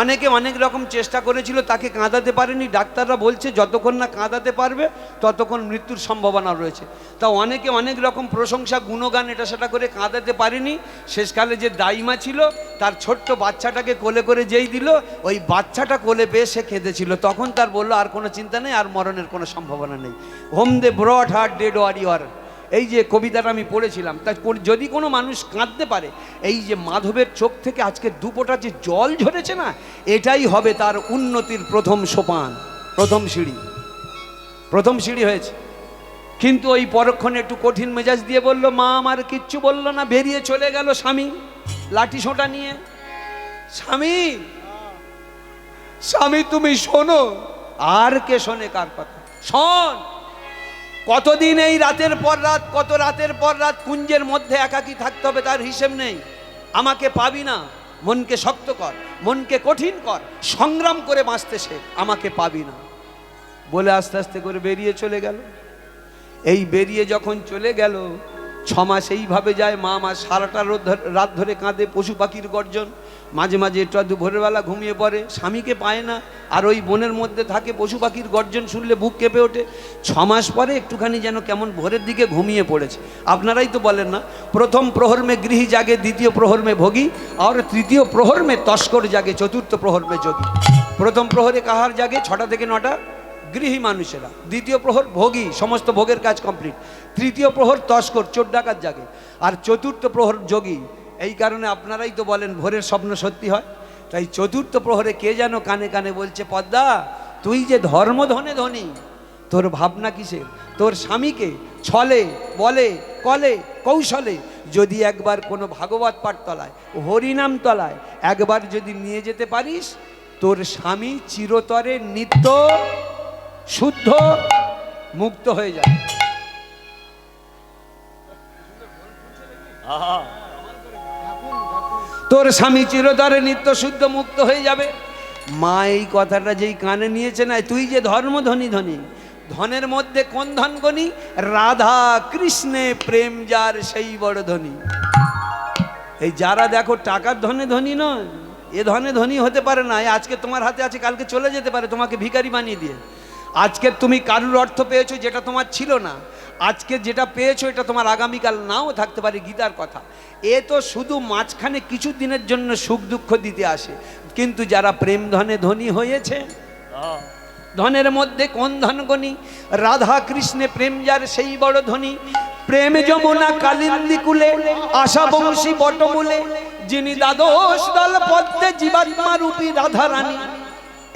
অনেকে অনেক রকম চেষ্টা করেছিল, তাকে কাঁদাতে পারেনি। ডাক্তাররা বলছে যতক্ষণ না কাঁদাতে পারবে ততক্ষণ মৃত্যুর সম্ভাবনা রয়েছে। তা অনেকে অনেক রকম প্রশংসা গুণগান এটা সেটা করে কাঁদাতে পারেনি। শেষকালে যে দাইমা ছিল, তার ছোট্ট বাচ্চাটাকে কোলে করে যেই দিল, ওই বাচ্চাটা কোলে পেয়ে সে কেঁদেছিল। তখন তার বললো আর কোনো চিন্তা নেই, আর মরণের কোনো সম্ভাবনা নেই। হোম দে ব্রট হার ডেড ওয়ারিয়র, এই যে কবিতাটা আমি পড়েছিলাম। তাই যদি কোনো মানুষ কাঁদতে পারে, এই যে মাধবের চোখ থেকে আজকে দুপোটা যে জল ঝরেছে না, এটাই হবে তার উন্নতির প্রথম সোপান, প্রথম সিঁড়ি হয়েছে। কিন্তু ওই পরক্ষণে একটু কঠিন মেজাজ দিয়ে বলল, মা আমার কিচ্ছু বললো না, বেরিয়ে চলে গেল স্বামী লাঠি সোঁটা নিয়ে। স্বামী তুমি শোনো। আর কে শোনে কার কথা? শোন, কতদিন এই রাতের পর রাত, কত রাতের পর রাত কুঞ্জের মধ্যে একাকী থাকতে হবে তার হিসেব নেই। আমাকে পাবি না, মনকে শক্ত কর, মনকে কঠিন কর, সংগ্রাম করে বাঁচতে শেখ, আমাকে পাবি না বলে আস্তে আস্তে করে বেরিয়ে চলে গেল। এই বেরিয়ে যখন চলে গেল, 6 মাস এইভাবে যায়। মা সারাটা রাত ধরে কাঁদে, পশু পাখির গর্জন, মাঝে মাঝে একটু আধটু ভোরবেলা ঘুমিয়ে পড়ে, স্বামীকে পায় না, আর ওই বনের মধ্যে থাকে, পশু পাখির গর্জন শুনলে বুক কেঁপে ওঠে। 6 মাস পরে একটুখানি যেন কেমন ভোরের দিকে ঘুমিয়ে পড়েছে। আপনারাই তো বলেন না, প্রথম প্রহর মে গৃহী জাগে, দ্বিতীয় প্রহর মে ভোগী, আর তৃতীয় প্রহর মে তস্কর জাগে, চতুর্থ প্রহর মে যোগী। প্রথম প্রহরে কাহার জাগে? 6টা থেকে 9টা গৃহী মানুষেরা। দ্বিতীয় প্রহর ভোগী, সমস্ত ভোগের কাজ কমপ্লিট। তৃতীয় প্রহর তস্কর, চোর ডাকাত জাগে। আর চতুর্থ প্রহর যোগী। এই কারণে আপনারাই তো বলেন ভোরের স্বপ্ন সত্যি হয়। তাই চতুর্থ প্রহরে কে যেন কানে কানে বলছে, পদ্মা তুই যে ধর্মধনে ধনী, তোর ভাবনা কিসের? তোর স্বামীকে ছলে বলে কলে কৌশলে যদি একবার কোনো ভাগবত পাঠ তলায়, হরিনাম তলায় একবার যদি নিয়ে যেতে পারিস, তোর স্বামী চিরতরে নিত্য শুদ্ধ মুক্ত হয়ে যায়। তোর স্বামী চিরতরে নিত্য শুদ্ধ মুক্ত হয়ে যাবে। মা এই কথাটা যেই কানে নিয়েছে না, তুই যে ধর্মধনী ধনী, ধনের মধ্যে কোন ধন গনি? রাধা কৃষ্ণে প্রেম যার সেই বড় ধনী। এই যারা দেখো টাকার ধনে ধনী নয়, এ ধনে ধনী হতে পারে না। আজকে তোমার হাতে আছে, কালকে চলে যেতে পারে তোমাকে ভিখারি বানিয়ে দিয়ে। আজকে তুমি কারুর অর্থ পেয়েছো যেটা তোমার ছিল না, আজকে যেটা পেয়েছো এটা তোমার আগামীকাল নাও থাকতে পারে। গীতার কথা, এ তো শুধু মাঝখানে কিছু দিনের জন্য সুখ দুঃখ দিতে আসে। কিন্তু যারা প্রেম ধনে ধনী হয়েছে, ধনের মধ্যে কোন ধন গনি? রাধা কৃষ্ণে প্রেম যার সেই বড় ধনী। প্রেম যমুনা কালিন্দী কুলে, আশা বংশী বটমূলে, যিনি দ্বাদশ দল পদ্মে জীবাত্মা রূপী রাধা রানী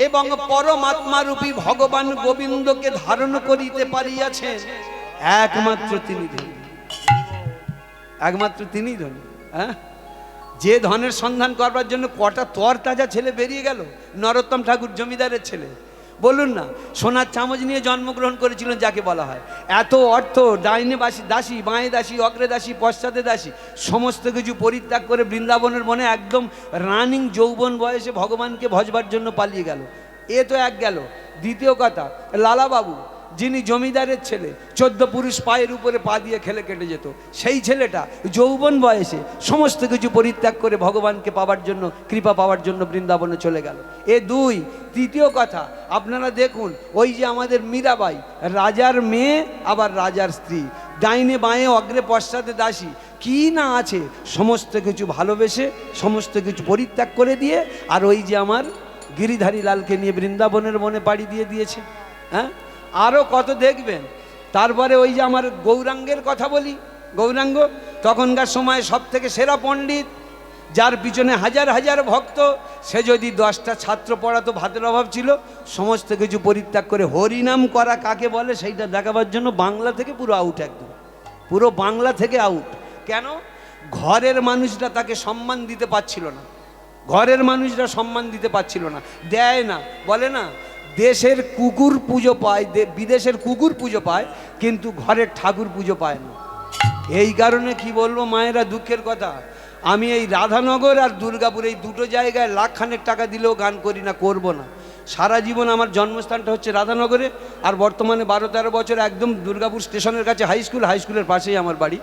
এবং পরমাত্মা রূপী ভগবান গোবিন্দকে ধারণ করিতে পারিয়াছেন, একমাত্র তিনি ধনী। একমাত্র তিনি ধনী। হ্যাঁ, যে ধনের সন্ধান করবার জন্য কটা তর তাজা ছেলে বেরিয়ে গেল। নরোত্তম ঠাকুর জমিদারের ছেলে, বলুন না, সোনার চামচ নিয়ে জন্মগ্রহণ করেছিলেন যাকে বলা হয়। এত অর্থ, ডাইনে দাসী, বাঁয়ে দাসী, অগ্রে দাসী, পশ্চাতে দাসী, সমস্ত কিছু পরিত্যাগ করে বৃন্দাবনের বনে একদম রানিং যৌবন বয়সে ভগবানকে ভজবার জন্য পালিয়ে গেল। এ তো এক গেল। দ্বিতীয় কথা, লালাবাবু যিনি জমিদারের ছেলে, 14 পুরুষ পায়ের উপরে পা দিয়ে খেলে কেটে যেত, সেই ছেলেটা যৌবন বয়সে সমস্ত কিছু পরিত্যাগ করে ভগবানকে পাওয়ার জন্য, কৃপা পাওয়ার জন্য বৃন্দাবনে চলে গেল। এ দুই। তৃতীয় কথা, আপনারা দেখুন ওই যে আমাদের মীরাবাই, রাজার মেয়ে আবার রাজার স্ত্রী, ডাইনে বাঁয়ে অগ্রে পশ্চাতে দাসী, কি না আছে, সমস্ত কিছু ভালোবেসে সমস্ত কিছু পরিত্যাগ করে দিয়ে আর ওই যে আমার গিরিধারী লালকে নিয়ে বৃন্দাবনের মনে পাড়ি দিয়ে দিয়েছে। হ্যাঁ, আরও কত দেখবেন। তারপরে ওই যে আমার গৌরাঙ্গের কথা বলি, গৌরাঙ্গ তখনকার সময় সব থেকে সেরা পণ্ডিত, যার পিছনে হাজার হাজার ভক্ত, সে যদি 10টা ছাত্র পড়াতো, ভাতের অভাব ছিল, সমস্ত কিছু পরিত্যাগ করে হরিনাম করা কাকে বলে সেইটা দেখাবার জন্য বাংলা থেকে পুরো আউট, একদম পুরো বাংলা থেকে আউট। কেন? ঘরের মানুষরা তাকে সম্মান দিতে পারছিল না, ঘরের মানুষরা সম্মান দিতে পারছিল না, দেয় না, বলে না দেশের কুকুর পুজো পায়, বিদেশের কুকুর পুজো পায়, কিন্তু ঘরের ঠাকুর পুজো পায় না। এই কারণে কি বলবো মায়েরা, দুঃখের কথা, আমি এই রাধানগর আর দুর্গাপুর এই দুটো জায়গায় লাখখানেক টাকা দিলেও গান করি না, করব না। সারা জীবন আমার জন্মস্থানটা হচ্ছে রাধানগরে, আর বর্তমানে 12-13 বছর একদম দুর্গাপুর স্টেশনের কাছে হাই স্কুল, হাই স্কুলের পাশেই আমার বাড়ি।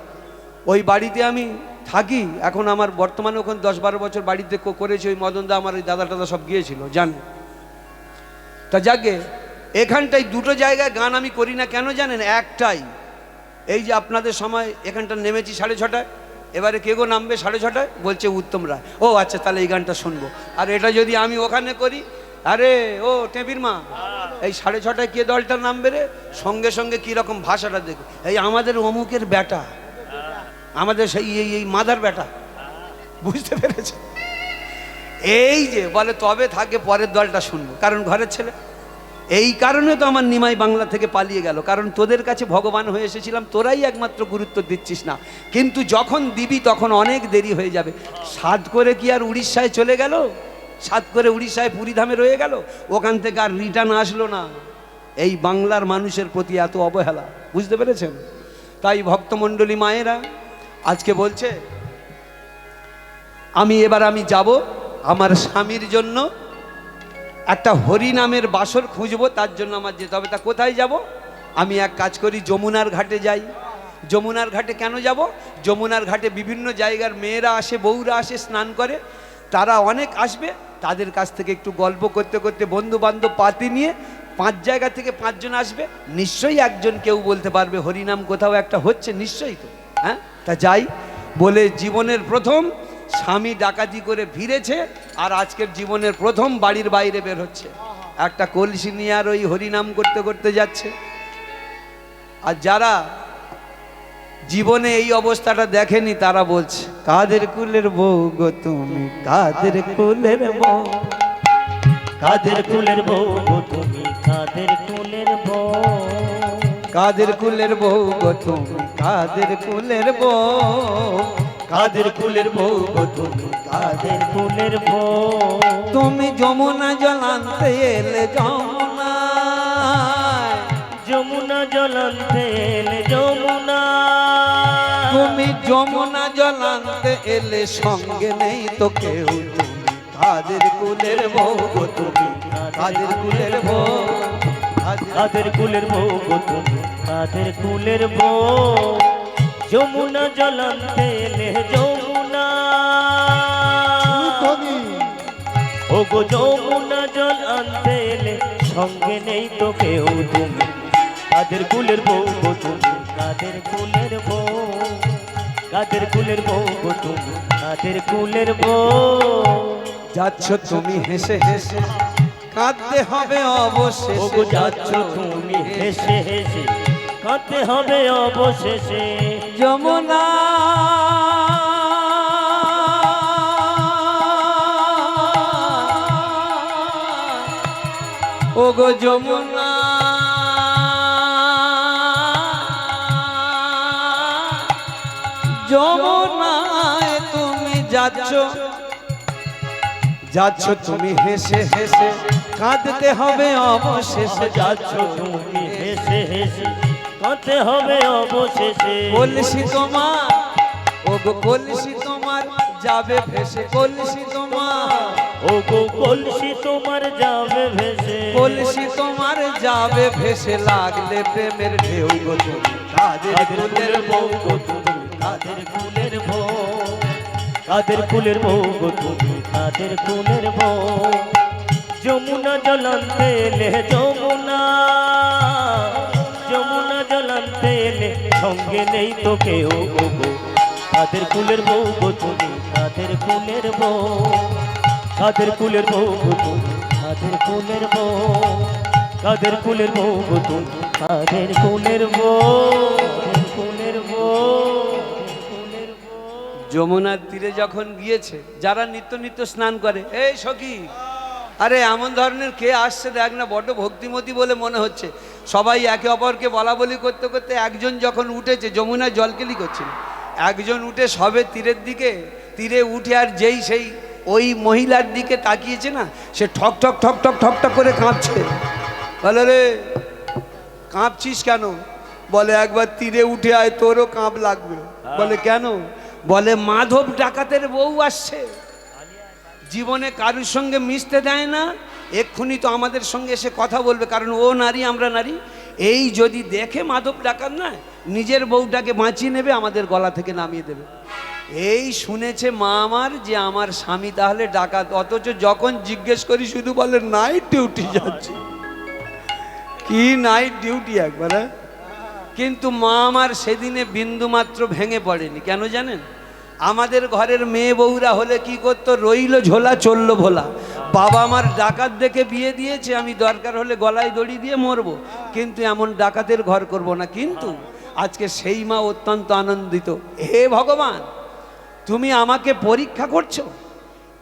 ওই বাড়িতে আমি থাকি এখন। আমার বর্তমানে ওখানে 10-12 বছর বাড়িতে করেছি ওই মদনদা, আমার ওই দাদা টাদা সব গিয়েছিল, জানে। তা যাকে এখানটায় দুটো জায়গায় গান আমি করি না কেন জানেন? একটাই, এই যে আপনাদের সময় এখানটা নেমেছি 6:30, এবারে কে গো নামবে 6:30? বলছে উত্তম রায়। ও আচ্ছা, তাহলে এই গানটা শুনবো। আর এটা যদি আমি ওখানে করি, আরে ও টেপির মা, এই 6:30 কে দলটা নামবে রে, সঙ্গে সঙ্গে কীরকম ভাষাটা দেখো, এই আমাদের অমুকের বেটা, আমাদের সেই এই মাদার বেটা, বুঝতে পেরেছে? এই যে বলে তবে থাকে পরের দলটা শুনবো, কারণ ঘরের ছেলে। এই কারণে তো আমার নিমাই বাংলা থেকে পালিয়ে গেল, কারণ তোদের কাছে ভগবান হয়ে এসেছিলাম, তোরাই একমাত্র গুরুত্ব দিচ্ছিস না। কিন্তু যখন দিবি তখন অনেক দেরি হয়ে যাবে। সাত করে কি আর উড়িষ্যায় চলে গেল? সাত করে উড়িষ্যায় পুরীধামে রয়ে গেল, ওখান থেকে আর রিটার্ন আসলো না। এই বাংলার মানুষের প্রতি এত অবহেলা, বুঝতে পেরেছেন? তাই ভক্তমণ্ডলী মায়েরা আজকে বলছে আমি যাব আমার স্বামীর জন্য একটা হরিনামের বাসর খুঁজবো, তার জন্য আমার যেতে হবে। তা কোথায় যাব? আমি এক কাজ করি, যমুনার ঘাটে যাই। যমুনার ঘাটে কেন যাব? যমুনার ঘাটে বিভিন্ন জায়গার মেয়েরা আসে, বউরা আসে, স্নান করে, তারা অনেক আসবে, তাদের কাছ থেকে একটু গল্প করতে করতে বন্ধু বান্ধব পাতি নিয়ে 5 জায়গা থেকে 5 জন আসবে, নিশ্চয়ই একজন কেউ বলতে পারবে হরিনাম কোথাও একটা হচ্ছে, নিশ্চয়ই তো। হ্যাঁ, তা যাই বলে জীবনের প্রথম স্বামী ডাকাতি করে ফিরেছে, আর আজকের জীবনের প্রথম বাড়ির বাইরে বের হচ্ছে, একটা কলসি নিয়ে আর ওই হরিনাম করতে করতে যাচ্ছে। আর যারা জীবনে এই অবস্থাটা দেখেনি তারা বলছে, কাদের কুলের বউ গো তুমি, কাদের কুলের বউ, কাদের কুলের বউ গো তুমি, কাদের কুলের বউ, কাদের কুলের বউ গো তুমি, কাদের কুলের বউ, কাদের কুলের বউ গো তুমি, কাদের কুলের বউ। তুমি যমুনা জল আনতে এলে, যমুনা, যমুনা জল আনতে এলে, যমুনা, তুমি যমুনা জল আনতে এলে, সঙ্গে নেই তো কেউ, তুমি কাদের কুলের বউ গো তুমি, কাদের কুলের বউ, কাদের কুলের বউ গো তুমি, কাদের কুলের বউ। যমুনা জল আনতে এলে, যমুনা, ও গো যমুনা জল আনতে এলে, সঙ্গে নেই তো কেউ, তুমি কাদের কুলের বউ গো তুমি, কাদের কুলের বউ, কাদের কুলের বউ গো তুমি, কাদের কুলের বউ। যাচ্ছ তুমি হেসে হেসে, কাঁদতে হবে ও অবশেষে, গো যাচ্ছ তুমি হেসে হেসে, কাঁদতে হবে অবশেষে। যমুনা, ও গো যমুনা, যমুনায় তুমি যাচ্ছ, যাচ্ছ তুমি হেসে হেসে, কাঁদতে হবে অবশেষে, যাচ্ছ তুমি হেসে হেসে, কাঁদতে হবে অবশেষে। কলসি তোমার, ও গো কলসি তোমার যাবে ভেসে, কলসি তোমার ও গো কলসি তোমার যাবে ভেসে, কলসি তোমার যাবে ভেসে, লাগলে প্রেমের ঢেউ গো তুমি কাদের কাদের কুলের কুলের বউ গো তুমি, কাদের কুলের বউ, কাদের কুলের বউ গো তুমি, কাদের কুলের বউ। যমুনা জলান্তে এলে যমুনা, যমুনা জলান্তে এলে সঙ্গে নেই তো কেউ গো গো, কাদের কুলের বউ গো তুমি, কাদের কুলের বউ, কাদের কুলের বউ গো তুমি, কাদের কুলের বউ, কাদের কুলের বউ গো তুমি, কাদের কুলের বউ, কাদের কুলের বউ, কুলের বউ। যমুনার তীরে যখন গিয়েছে, যারা নিত্য নিত্য স্নান করে, এই সখী, আরে এমন ধরনের কে আসছে দেখ না, বড্ড ভক্তিমতী বলে মনে হচ্ছে। সবাই একে অপরকে বলা বলি করতে করতে একজন যখন উঠেছে, যমুনায় জলকেলি করছিল, একজন উঠে সবে তীরের দিকে, তীরে উঠে আর যেই সেই ওই মহিলার দিকে তাকিয়েছে না, সে ঠক ঠক ঠক ঠক ঠক ঠক করে কাঁপছে। বলে রে কাঁপছিস কেন? বলে একবার তীরে উঠে আয়, তোরও কাঁপ লাগবে। বলে কেন? বলে মাধব ডাকাতের বউ আসছে, জীবনে কারুর সঙ্গে মিশতে দেয় না, এক্ষুনি তো আমাদের সঙ্গে এসে কথা বলবে, কারণ ও নারী আমরা নারী। এই যদি দেখে মাধব ডাকাত না, নিজের বউটাকে বাঁচিয়ে নেবে, আমাদের গলা থেকে নামিয়ে দেবে। এই শুনেছে মা আমার যে আমার স্বামী তাহলে ডাকাত, অথচ যখন জিজ্ঞেস করি শুধু বলে নাইট ডিউটি যাচ্ছি। কি নাইট ডিউটি একবার, হ্যাঁ? কিন্তু মা আমার সেদিনে বিন্দুমাত্র ভেঙে পড়েনি। কেন জানেন? আমাদের ঘরের মেয়ে বউরা হলে কি করতো, রইল ঝোলা চললো ভোলা। বাবা আমার ডাকাত দেখে বিয়ে দিয়েছে, আমি দরকার হলে গলায় দড়ি দিয়ে মরবো, কিন্তু এমন ডাকাতের ঘর করব না। কিন্তু আজকে সেই মা অত্যন্ত আনন্দিত। হে ভগবান, তুমি আমাকে পরীক্ষা করছো,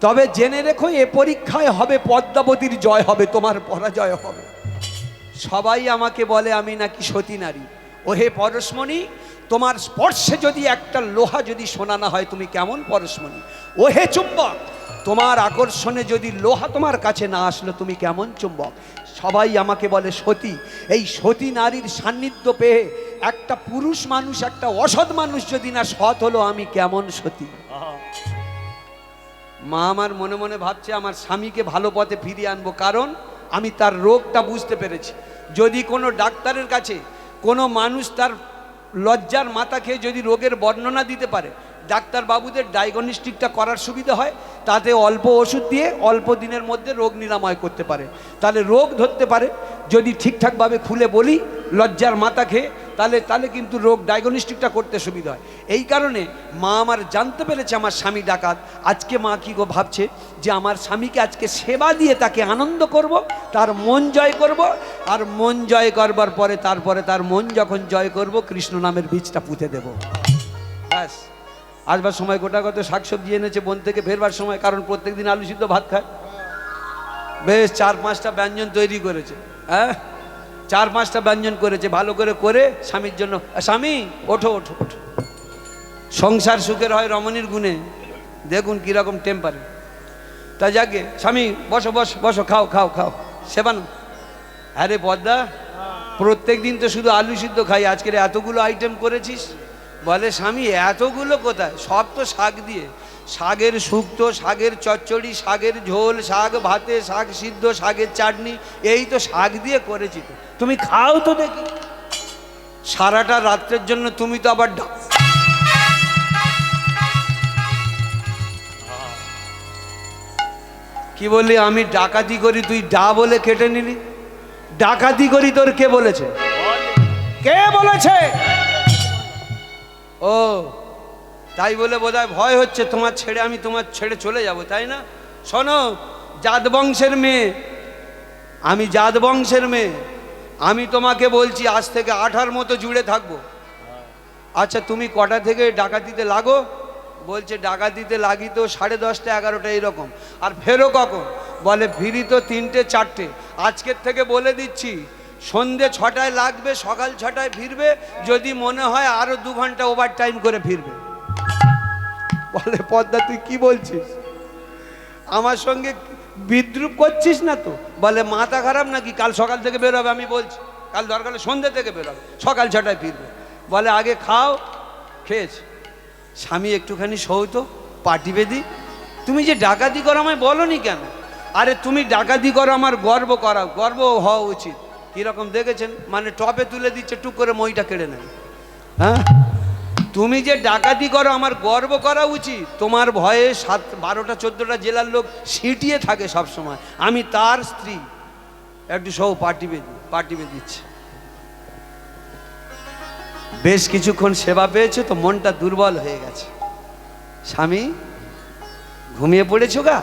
তবে জেনে রেখো এ পরীক্ষায় হবে পদ্মাবতীর জয় হবে, তোমার পরাজয় হবে। সবাই আমাকে বলে আমি নাকি সতী নারী। ও হে পরশমণি, তোমার স্পর্শে যদি একটা লোহা যদি সোনা না হয়, তুমি কেমন পরশমণি? ও হে চুম্বক, তোমার আকর্ষণে যদি লোহা তোমার কাছে না আসলো, তুমি কেমন চুম্বক? সবাই আমাকে বলে সতী। এই সতী নারীর সান্নিধ্য পেয়ে একটা পুরুষ মানুষ, একটা অসৎ মানুষ যদি না সৎ হলো, আমি কেমন সতী? মা আমার মনে মনে ভাবছে আমার স্বামীকে ভালো পথে ফিরিয়ে আনবো, কারণ আমি তার রোগটা বুঝতে পেরেছি। যদি কোনো ডাক্তারের কাছে কোনো মানুষ তার লজ্জার মাথা খেয়ে যদি রোগের বর্ণনা দিতে পারে, ডাক্তার বাবুদের ডায়াগনস্টিকটা করার সুবিধা হয়, তাতে অল্প ওষুধ দিয়ে অল্প দিনের মধ্যে রোগ নিরাময় করতে পারে, তাহলে রোগ ধরতে পারে। যদি ঠিকঠাকভাবে খুলে বলি লজ্জার মাথা খেয়ে, তাহলে কিন্তু রোগ ডায়াগনস্টিকটা করতে সুবিধা হয়। এই কারণে মা আমার জানতে পেরেছে আমার স্বামী ডাকাত। আজকে মা কি গো ভাবছে যে আমার স্বামীকে আজকে সেবা দিয়ে তাকে আনন্দ করব, তার মন জয় করব, আর মন জয় করবার পরে তারপরে তার মন যখন জয় করব, কৃষ্ণ নামের বীজটা পুঁতে দেব। ব্যাস, আসবার সময় গোটাগত শাকসবজি এনেছে বন থেকে, ফেরবার সময়, কারণ প্রত্যেক দিন আলু সিদ্ধ ভাত খায়, বেশ 4-5টা ব্যঞ্জন তৈরি করেছে। হ্যাঁ, 4-5টা ব্যঞ্জন করেছে, ভালো করে করে স্বামীর জন্য। স্বামী ওঠো ওঠো ওঠো, সংসার সুখের হয় রমণীর গুণে। দেখুন কীরকম টেম্পারে। তা যাকে স্বামী বসো বসো বসো, খাও খাও খাও, সেবান। আরে পদ্মা, প্রত্যেক দিন তো শুধু আলু সিদ্ধ খাই, আজকের এতগুলো আইটেম করেছিস? বলে স্বামী এতগুলো কোথায়, সব তো শাক দিয়ে, শাকের শুক্তো, শাকের চচ্চড়ি, শাকের ঝোল, শাক ভাতে, শাক সিদ্ধ, শাকের চাটনি, এই তো শাক দিয়ে করেছি। তো তুমি খাও তো দেখি। সারাটা রাত্রের জন্য তুমি তো আবার কি বললি? আমি ডাকাতি করি, তুই ডা বলে কেটে নিলি। ডাকাতি করি তোর কে বলেছে? কে বলেছে? ও তাই বলে বোধহয় ভয় হচ্ছে তোমার ছেড়ে, আমি তোমার ছেড়ে চলে যাব, তাই না? শোনো, জাত বংশের মেয়ে, আমি জাত বংশের মেয়ে, আমি তোমাকে বলছি আজ থেকে 8 মতো জুড়ে থাকবো। আচ্ছা তুমি কটা থেকে ডাকাতিতে লাগো? বলছে ডাকাতিতে লাগি তো 10:30টা 11টা এইরকম। আর ফেরো কখন? বলে ফিরি তো 3টে 4টে। আজকের থেকে বলে দিচ্ছি, সন্ধে 6টায় লাগবে, সকাল 6টায় ফিরবে, যদি মনে হয় আরো 2 ঘন্টা ওভার টাইম করে ফিরবে। বলে পদ্মা তুই কি বলছিস? আমার সঙ্গে বিদ্রুপ করছিস না তো? বলে মাথা খারাপ নাকি? কাল সকাল থেকে বেরোবে, আমি বলছি কাল দরকার হলে সন্ধ্যে থেকে বেরোবে, সকাল 6টায় ফিরবে। বলে আগে খাও। খেয়েছে। স্বামী একটুখানি সৌত পাটি বেঁধি, তুমি যে ডাকাতি করো আমায় বলনি কেন? আরে তুমি ডাকাতি করো আমার গর্ব করাও, গর্ব হওয়া উচিত। কীরকম দেখেছেন, মানে টপে তুলে দিচ্ছে, টুক করে মইটা কেড়ে নেয়। হ্যাঁ, তুমি যে ডাকাতি করো আমার গর্ব করা উচিত। তোমার ভয়ে 12টা 14টা জেলার লোক সিটিয়ে থাকে সব সময়। আমি তার স্ত্রী, একটু সব পার্টি দিচ্ছে। বেশ কিছুক্ষণ সেবা পেয়েছে তো মনটা দুর্বল হয়ে গেছে। স্বামী ঘুমিয়ে পড়েছো গা?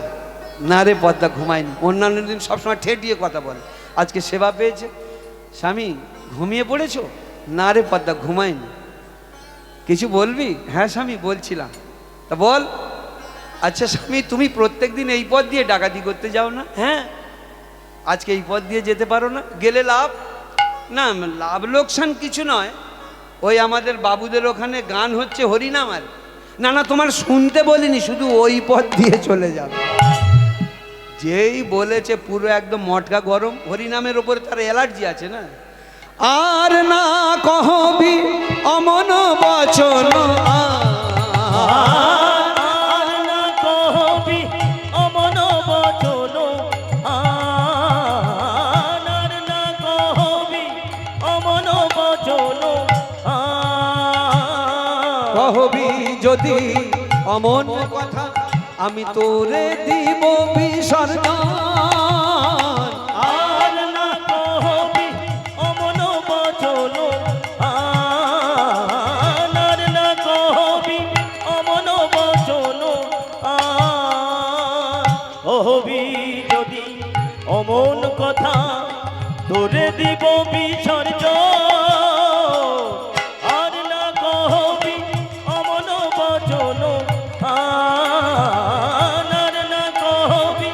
না রে পদ্মা, ঘুমায়নি। অন্যান্য দিন সবসময় ঠেটিয়ে কথা বলে, আজকে সেবা পেয়েছে। স্বামী ঘুমিয়ে পড়েছো? না রে পদ্মা, ঘুমায়নি। কিছু বলবি? হ্যাঁ স্বামী বলছিলাম। তা বল। আচ্ছা স্বামী, তুমি প্রত্যেক দিন এই পথ দিয়ে ডাকাতি করতে যাও না? হ্যাঁ। আজকে এই পথ দিয়ে যেতে পারো না? গেলে লাভ? না, লাভ লোকসান কিছু নয়। ওই আমাদের বাবুদের ওখানে গান হচ্ছে হরিনাম। আর না না, তোমার শুনতে বলিনি, শুধু ওই পথ দিয়ে চলে যাবে। যেই বলেছে পুরো একদম মটকা গরম। হরিনামের ওপরে তার অ্যালার্জি আছে না। আর না কহবি অমন বচন, আর না কহবি অমন বচন, আর না কহবি অমন বচন, কহবি যদি অমন কথা আমি তোরে দিব বিসর্জন। আর না কহবি অমন বচন, আর না কহবি অমন বচন, কহবি যদি অমন কথা তোরে দিব বিসর্জন। আর না কহবি অমন বচন, আর না কহবি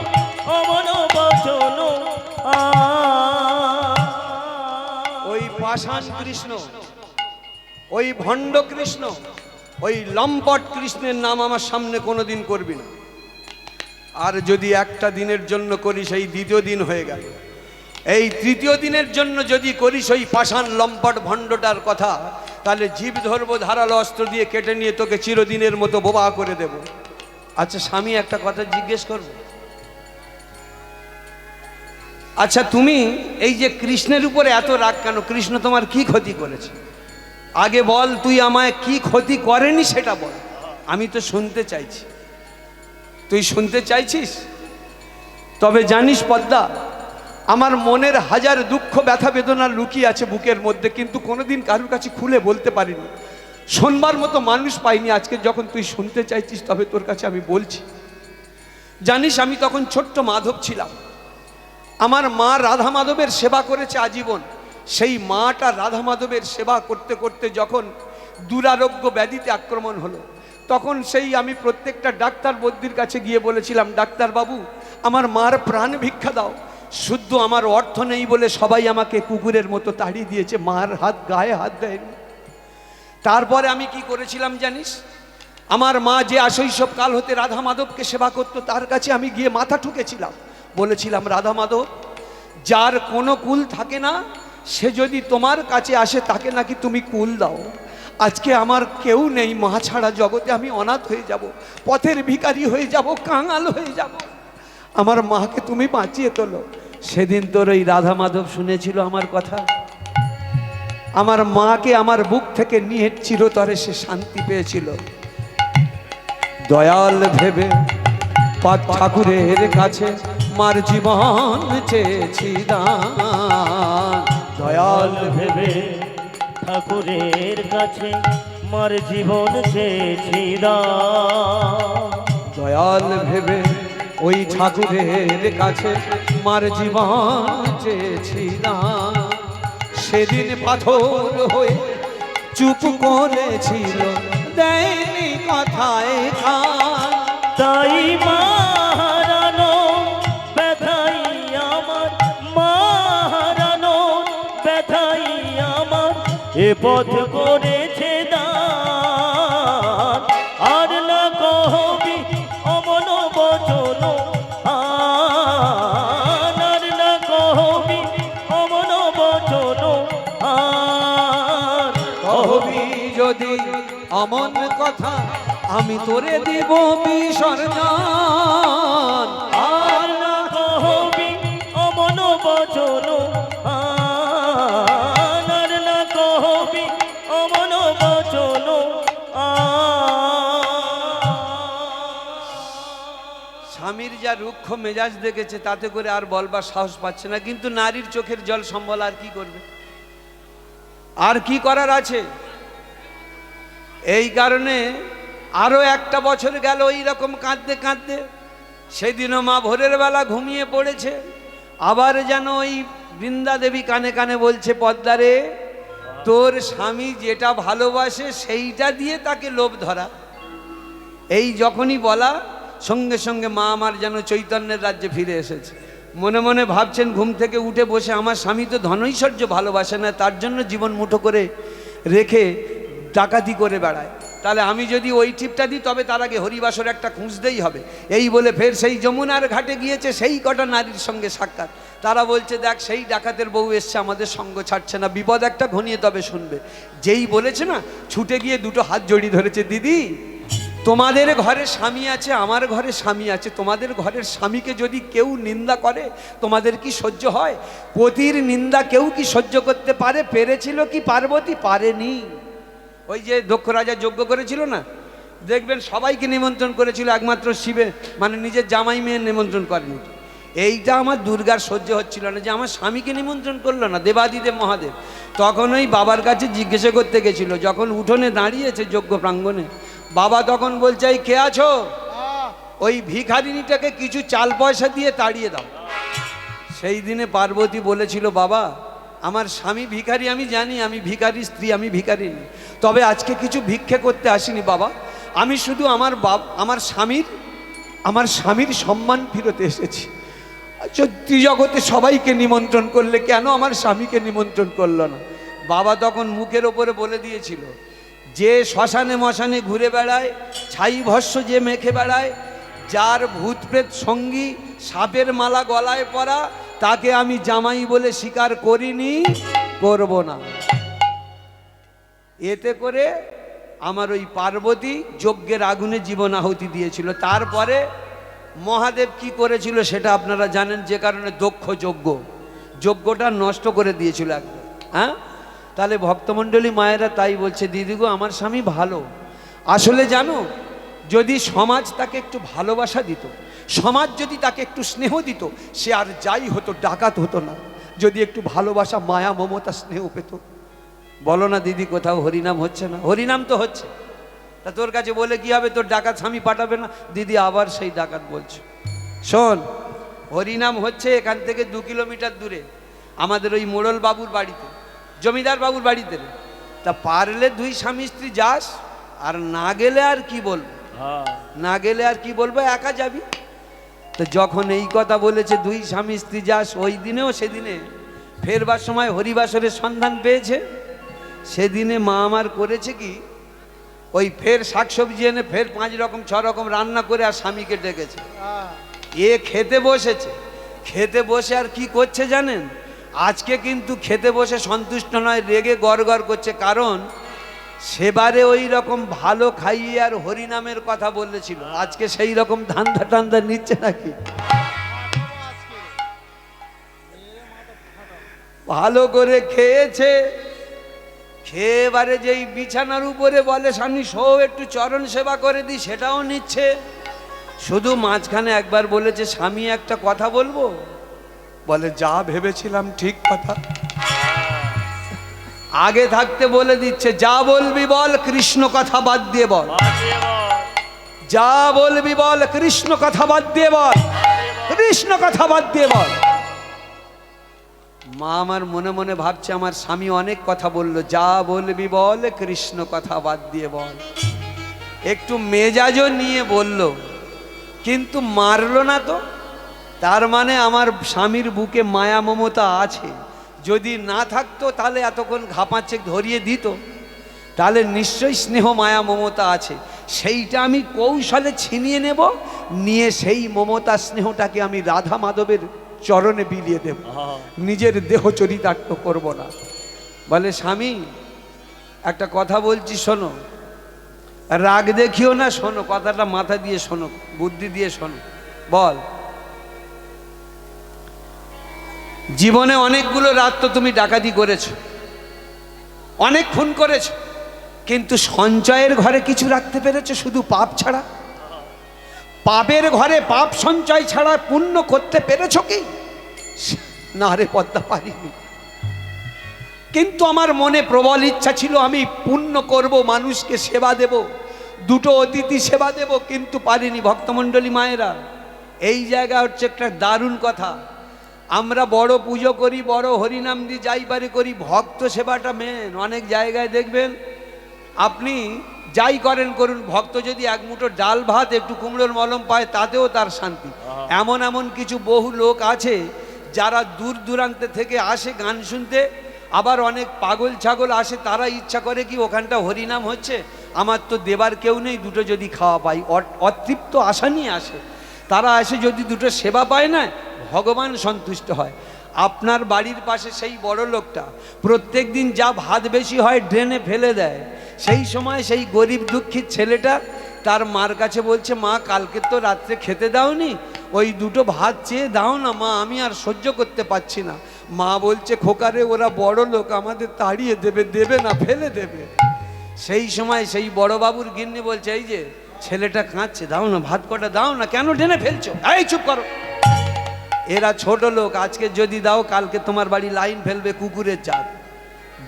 অমন বচন। ওই পাষাণ কৃষ্ণ, ওই ভণ্ড কৃষ্ণ, ওই লম্পট কৃষ্ণের নাম আমার সামনে কোনোদিন করবি না। আর যদি একটা দিনের জন্য করিস, এই দ্বিতীয় দিন হয়ে গেল। এই তৃতীয় দিনের জন্য যদি করিস ওই পাষাণ লম্পট ভণ্ডটার কথা, তাহলে জীব ধরবো ধারালো অস্ত্র দিয়ে কেটে নিয়ে তোকে চিরদিনের মতো বোবা করে দেব। আচ্ছা স্বামী, একটা কথা জিজ্ঞেস করব। আচ্ছা তুমি এই যে কৃষ্ণের উপরে এত রাগ কেন? কৃষ্ণ তোমার কি ক্ষতি করেছে? আগে বল, তুই আমায় কি ক্ষতি করেনি সেটা বল। আমি তো শুনতে চাইছি। তুই শুনতে চাইছিস? তবে জানিস পদ্মা, আমার মনের হাজার দুঃখ ব্যথা বেদনা লুকিয়ে আছে বুকের মধ্যে, কিন্তু কোনোদিন কারোর কাছে খুলে বলতে পারিনি। শোনবার মতো মানুষ পাইনি। আজকে যখন তুই শুনতে চাইছিস তবে তোর কাছে আমি বলছি। জানিস আমি তখন ছোট্ট মাধব ছিলাম। আমার মা রাধা মাধবের সেবা করেছে আজীবন। সেই মাটা রাধা মাধবের সেবা করতে করতে যখন দুরারোগ্য ব্যাধিতে আক্রমণ হলো, তখন সেই আমি প্রত্যেকটা ডাক্তার বৈদ্যের কাছে গিয়ে বলেছিলাম, ডাক্তার বাবু আমার মার প্রাণ ভিক্ষা দাও। শুদ্ধ আমার অর্থ নেই বলে সবাই আমাকে কুকুরের মতো তাড়িয়ে দিয়েছে, মার হাত গায়ে হাত দেয়নি। তারপরে আমি কি করেছিলাম জানিস? আমার মা যে আশৈশব কাল হতে রাধা মাধবকে সেবা করতো, তার কাছে আমি গিয়ে মাথা ঠুকেছিলাম। বলেছিলাম, রাধা মাধব, যার কোনো কুল থাকে না সে যদি তোমার কাছে আসে তাকে নাকি তুমি কুল দাও। আজকে আমার কেউ নেই, মা ছাড়া জগতে আমি অনাথ হয়ে যাব, পথের ভিখারি হয়ে যাব, কাঙাল হয়ে যাব। আমার মাকে তুমি বাঁচিয়ে তোলো। সেদিন তোর ওই রাধা মাধব শুনেছিল আমার কথা। আমার মাকে আমার বুক থেকে নিয়ে চিরতরে সে শান্তি পেয়েছিল। দয়াল ভেবে পাদ ঠাকুরের কাছে মার জীবন চেয়েছি দান। দয়াল ভেবে ঠাকুরের কাছে মার জীবন চেয়েছি দান। দয়াল ভেবে ওই ঠাকুরের কাছে মার জীবন চেয়েছি দান। সেদিন পাথর হয়ে চুপ করেছিল, দেয়নি কথায় কান। তাই মারানো ব্যথাই আমার, মারানো ব্যথাই আমার এ পথ করেছে দান। আর না কহবি অমন বচন, আর না কহবি অমন বচন, কহবি যদি অমন কথা আমি তোরে দিব বিসর্জন। আর না কহবি অমন বচন, আর না কহবি অমন বচন। স্বামীর যা রুক্ষ মেজাজ দেখেছে তাতে করে আর বলবার সাহস পাচ্ছে না, কিন্তু নারীর চোখের জল সম্বল আর কি করবে, আর কি করার আছে। এই কারণে আরো একটা বছর গেল এই রকম কাঁদতে কাঁদতে। সেদিনও মা ভোরের বেলা ঘুমিয়ে পড়েছে, আবার যেন ওই বৃন্দা দেবী কানে কানে বলছে, পদ্মারে তোর স্বামী যেটা ভালোবাসে সেইটা দিয়ে তাকে লোভ ধরা। এই যখনই বলা সঙ্গে সঙ্গে মা আমার যেন চৈতন্যের রাজ্যে ফিরে এসেছে। মনে মনে ভাবছেন ঘুম থেকে উঠে বসে, আমার স্বামী তো ধনৈশ্বর্য ভালোবাসে না, তার জন্য জীবন মুঠো করে রেখে ডাকাতি করে বেড়ায়, তাহলে আমি যদি ওই টিপটা দিই তবে তার আগে হরিবাসর একটা খুঁজতেই হবে। এই বলে ফের সেই যমুনার ঘাটে গিয়েছে, সেই কটা নারীর সঙ্গে সাক্ষাৎ। তারা বলছে, দেখ সেই ডাকাতের বউ এসছে, আমাদের সঙ্গ ছাড়ছে না, বিপদ একটা ঘনিয়ে তবে শুনবে। যেই বলেছে না, ছুটে গিয়ে দুটো হাত জড়িয়ে ধরেছে, দিদি তোমাদের ঘরে স্বামী আছে, আমার ঘরে স্বামী আছে, তোমাদের ঘরের স্বামীকে যদি কেউ নিন্দা করে তোমাদের কি সহ্য হয়? পতির নিন্দা কেউ কি সহ্য করতে পারে? পেরেছিল কি পার্বতী? পারেনি। ওই যে দক্ষ রাজা যজ্ঞ করেছিল না, দেখবেন সবাইকে নিমন্ত্রণ করেছিল, একমাত্র শিবে মানে নিজের জামাই মেয়ের নিমন্ত্রণ করেনি। এইটা আমার দুর্গার সহ্য হচ্ছিল না, যে আমার স্বামীকে নিমন্ত্রণ করলো না দেবাদিদেব মহাদেব। তখন ওই বাবার কাছে জিজ্ঞাসা করতে গেছিল, যখন উঠোনে দাঁড়িয়েছে যজ্ঞ প্রাঙ্গণে, বাবা তখন বলছে, এই কে আছো? ওই ভিখারিনীটাকে কিছু চাল পয়সা দিয়ে তাড়িয়ে দাও। সেই দিনে পার্বতী বলেছিল, বাবা আমার স্বামী ভিখারি, আমি জানি আমি ভিখারি স্ত্রী, আমি ভিখারিনী, তবে আজকে কিছু ভিক্ষে করতে আসিনি বাবা, আমি শুধু আমার স্বামীর সম্মান ফিরতে এসেছি। ত্রিজগতে সবাইকে নিমন্ত্রণ করলে কেন আমার স্বামীকে নিমন্ত্রণ করলো না? বাবা তখন মুখের ওপরে বলে দিয়েছিল, যে শ্মশানে মশানে ঘুরে বেড়ায়, ছাই ভস্য যে মেখে বেড়ায়, যার ভূত প্রেত সঙ্গী, সাপের মালা গলায় পরা, তাকে আমি জামাই বলে স্বীকার করিনি, করব না। এতে করে আমার ওই পার্বতী যজ্ঞের আগুনে জীবন আহুতি দিয়েছিল। তারপরে মহাদেব কি করেছিল সেটা আপনারা জানেন, যে কারণে দক্ষ যজ্ঞটা নষ্ট করে দিয়েছিল একদম। হ্যাঁ, তাহলে ভক্তমণ্ডলী মায়েরা তাই বলছে, দিদি গো আমার স্বামী ভালো। আসলে জানো, যদি সমাজ তাকে একটু ভালোবাসা দিত, সমাজ যদি তাকে একটু স্নেহ দিত, সে আর যাই হতো ডাকাত হতো না। যদি একটু ভালোবাসা, মায়া, মমতা, স্নেহ পেত। বলো না দিদি, কোথাও হরিনাম হচ্ছে না? হরিনাম তো হচ্ছে, তা তোর কাছে বলে কি হবে? তোর ডাকাত স্বামী পাঠাবে না? দিদি আবার সেই ডাকাত বলছে। শোন, হরিনাম হচ্ছে এখান থেকে 2 কিলোমিটার দূরে আমাদের ওই মোড়ল বাবুর বাড়িতে, জমিদার বাবুর বাড়িতে। তা পারলে 2 স্বামী স্ত্রী যাস, আর না গেলে আর কি বলবো, না গেলে আর কি বলবো, একা যাবি। তো যখন এই কথা বলেছে 2 স্বামী স্ত্রী যাস, ওই দিনেও সেদিনে ফেরবার সময় হরিবাসরের সন্ধান পেয়েছে। সেদিনে মা আমার করেছে কি, ওই ফের শাকসবজি এনে ফের 5 রকম 6 রকম রান্না করে আর স্বামীকে ডেকেছে। এ খেতে বসেছে, খেতে বসে আর কি করছে জানেন? আজকে কিন্তু খেতে বসে সন্তুষ্ট নয়, রেগে গড়গড় করছে। কারণ সেবারে ওই রকম ভালো খাইয়ে আর হরিনামের কথা বলেছিল, আজকে সেই রকম ধান্দা টান্দা নিচ্ছে নাকি? ভালো করে খেয়েছে, খেয়ে এবারে যেই বিছানার উপরে বলে স্বামী শো, একটু চরণ সেবা করে দিই, সেটাও নিচ্ছে। শুধু মাঝখানে একবার বলেছে, স্বামী একটা কথা বলবো, বলে যা ভেবেছিলাম ঠিক কথা। আগে থাকতে বলে দিচ্ছে, যা বলবি বল, কৃষ্ণ কথা বাদ দিয়ে বল, যা বলবি বল, কৃষ্ণ কথা বাদ দিয়ে বল, কৃষ্ণ কথা বাদ দিয়ে বল। মা আমার মনে মনে ভাবছে, আমার স্বামী অনেক কথা বলল, যা বলবি বল, কৃষ্ণ কথা বাদ দিয়ে বল। একটু মেজাজও নিয়ে বলল, কিন্তু মারল না তো। তার মানে আমার স্বামীর বুকে মায়া মমতা আছে। যদি না থাকতো তাহলে এতক্ষণ ঘাপাচ্ছে ধরিয়ে দিত, তাহলে নিশ্চয়ই স্নেহ মায়া মমতা আছে। সেইটা আমি কৌশলে ছিনিয়ে নেব, নিয়ে সেই মমতা স্নেহটাকে আমি রাধা মাধবের চরণে বিলিয়ে দেব, নিজের দেহ চরিতার্থ করব না। বলে স্বামী একটা কথা বলছি শোনো, রাগ দেখিও না, শোনো কথাটা, মাথা দিয়ে শোনো, বুদ্ধি দিয়ে শোনো। বল, জীবনে অনেকগুলো রাত তো তুমি ডাকাতি করেছো, অনেক খুন করেছো, কিন্তু সঞ্চয়ের ঘরে কিছু রাখতে পেরেছো শুধু পাপ ছাড়া? পাপের ঘরে পাপ সঞ্চয় ছাড়া পুণ্য করতে পেরেছো কি? না রে পদ্মা, পারিনি। কিন্তু আমার মনে প্রবল ইচ্ছা ছিল আমি পুণ্য করব, মানুষকে সেবা দেব, দুটো অতিথি সেবা দেব, কিন্তু পারিনি। ভক্তমণ্ডলী মায়েরা, এই জায়গা হচ্ছে একটা দারুণ কথা। আমরা বড় পুজো করি, বড় হরিনাম দি যাই পারি করি, ভক্ত সেবাটা মেন। অনেক জায়গায় দেখবেন আপনি যাই করেন করুন, ভক্ত যদি এক মুঠো ডাল ভাত একটু কুমড়োর মলম পায় তাতেও তার শান্তি। এমন এমন কিছু বহু লোক আছে যারা দূর দূরান্তে থেকে আসে গান শুনতে, আবার অনেক পাগল ছাগল আসে, তারা ইচ্ছা করে কি ওখানটা হরিনাম হচ্ছে, আমার তো দেবার কেউ নেই, দুটো যদি খাওয়া পাই, অতৃপ্ত আশা নিয়ে আসে। তারা আসে যদি দুটো সেবা পায় না, ভগবান সন্তুষ্ট হয়। আপনার বাড়ির পাশে সেই বড় লোকটা প্রত্যেক দিন যা ভাত বেশি হয় ড্রেনে ফেলে দেয়, সেই সময় সেই গরিব দুঃখীর ছেলেটা তার মার কাছে বলছে, মা কালকে তো রাত্রে খেতে দাওনি, ওই দুটো ভাত চেয়ে দাও না মা, আমি আর সহ্য করতে পারছি না। মা বলছে, খোকারে ওরা বড় লোক, আমাদের তাড়িয়ে দেবে, দেবে না, ফেলে দেবে। সেই সময় সেই বড় বাবুর গিন্নি বলছে, এই যে ছেলেটা কাঁদছে, দাও না ভাত কটা দাও না, কেন ডেনে ফেলছো? এই চুপ করো, এরা ছোট লোক, আজকে যদি দাও কালকে তোমার বাড়ি লাইন ফেলবে কুকুরের জাত।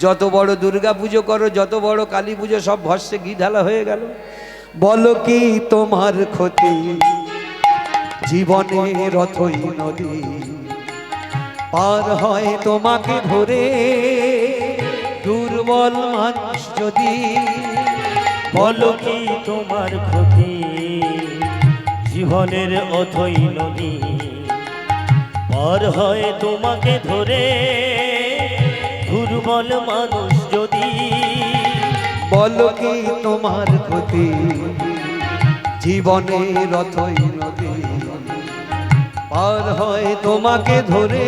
যত বড় দুর্গা পুজো করো, যত বড় কালী পুজো, সব ভস্যে ঘি ঢালা হয়ে গেল। বলো কি তোমার ক্ষতি, জীবনের অথই নদী পার হয় তোমাকে ধরে, দুর্বল মানুষ যদি। বলো কি তোমার ক্ষতি, জীবনের অথই নদী পার হয় তোমাকে ধরে, দুর্বল মানুষ যদি। বলো কি তোমার ক্ষতি, জীবনের অথই নদী পার হয় তোমাকে ধরে,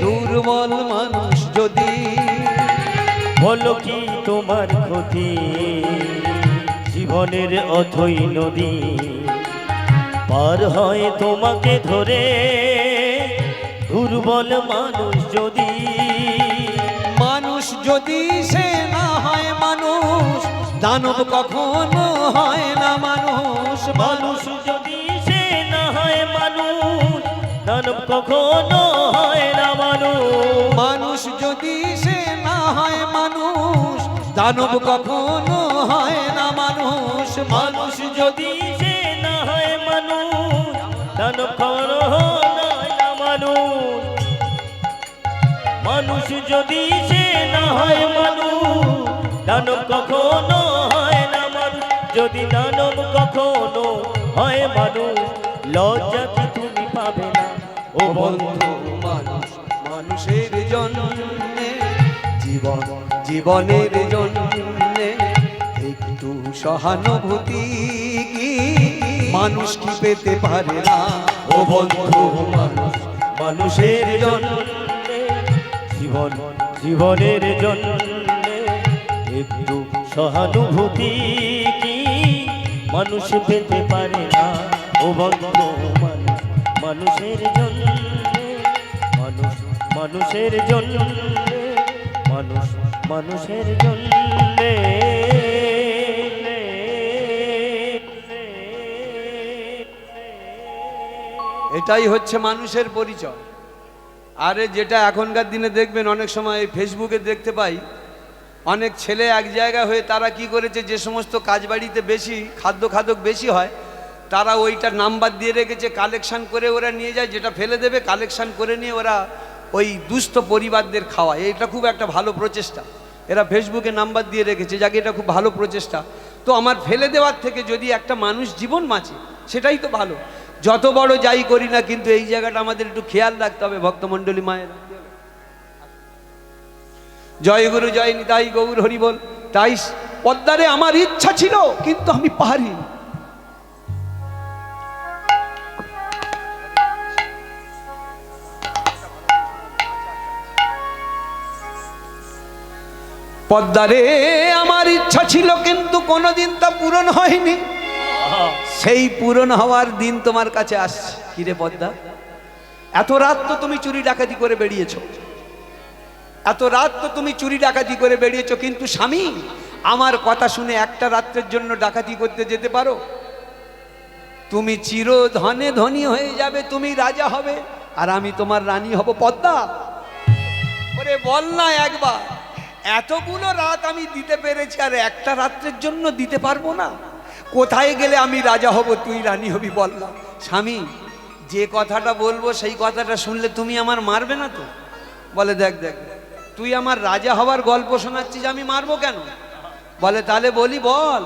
দুর্বল মানুষ যদি। বলো কি তোমার ক্ষতি, জীবনের অথই নদী পার হয় তোমাকে ধরে, দুর্বল মানুষ যদি। মানুষ যদি সে না হয় মানুষ, দানব কখনো হয় না মানুষ। মানুষ যদি সে না হয় মানুষ, দানব কখনো হয় না মানুষ। মানুষ যদি সে না হয় মানুষ, দানব কখনো হয় না মানুষ। মানুষ যদি সে না হয় মানুষ, দানব কখনো হয় না মানুষ। মানুষ যদি সে না হয় মানুষ, দানব কখনো হয় না মানুষ। যদি দানব কখনো হয় মানুষ, লজ্জা কি তুমি পাবে না ও বন্ধু? মানুষ মানুষের জন্যে, জীবন জীবনের জন্যে একটু সহানুভূতি কি মানুষ কি পেতে পারে না ও বন্ধু? মানুষ মানুষের জন্য, জীবন জীবনের জন্য একটু সহানুভূতি কি মানুষ পেতে পারে না ও বন্ধু? মানুষ মানুষের জন্য, মানুষ মানুষের জন্য, মানুষ মানুষের জন্য। এটাই হচ্ছে মানুষের পরিচয়। আরে যেটা এখনকার দিনে দেখবেন অনেক সময় ফেসবুকে দেখতে পাই, অনেক ছেলে এক জায়গা হয়ে তারা কি করেছে, যে সমস্ত কাজ বাড়িতে বেশি খাদ্য খাদক বেশি হয়, তারা ওইটা নাম্বার দিয়ে রেখেছে, কালেকশন করে ওরা নিয়ে যায়, যেটা ফেলে দেবে কালেকশন করে নিয়ে ওরা ওই দুস্থ পরিবারদের খাওয়ায়। এটা খুব একটা ভালো প্রচেষ্টা, এরা ফেসবুকে নাম্বার দিয়ে রেখেছে, যাকে এটা খুব ভালো প্রচেষ্টা। তো আমার ফেলে দেওয়ার থেকে যদি একটা মানুষ জীবন বাঁচে সেটাই তো ভালো। যত বড় যাই করি না, কিন্তু এই জায়গাটা আমাদের একটু খেয়াল রাখতে হবে ভক্তমণ্ডলী মায়েরা। জয় গুরু, জয় নিতাই গৌর হরি বল। তাই পদ্মারে আমার ইচ্ছা ছিল, কিন্তু আমি পারি। পদ্মারে আমার ইচ্ছা ছিল কিন্তু কোনোদিন তা পূরণ হয়নি, সেই পূরণ হওয়ার দিন তোমার কাছে আসছে। কিরে পদ্মা, এত রাত তো তুমি চুরি ডাকাতি করে বেরিয়েছো, এত রাত তো তুমি চুরি ডাকাতি করে বেরিয়েছো, কিন্তু স্বামী আমার কথা শুনে একটা রাত্রের জন্য ডাকাতি করতে যেতে পারো? তুমি চিরধনে ধনী হয়ে যাবে, তুমি রাজা হবে আর আমি তোমার রানী হব। পদ্মা, ওরে বল না একবার, এতগুলো রাত আমি দিতে পেরেছি আর একটা রাত্রের জন্য দিতে পারবো না? কোথায় গেলে আমি রাজা হব, তুই রানী হবি? বল না। স্বামী, যে কথাটা বলবো সেই কথাটা শুনলে তুমি আমার মারবে না তো? বলে দেখ দেখ, তুই আমার রাজা হওয়ার গল্প শোনাচ্ছিস, আমি মারবো কেন? বলে তাহলে বলি বল।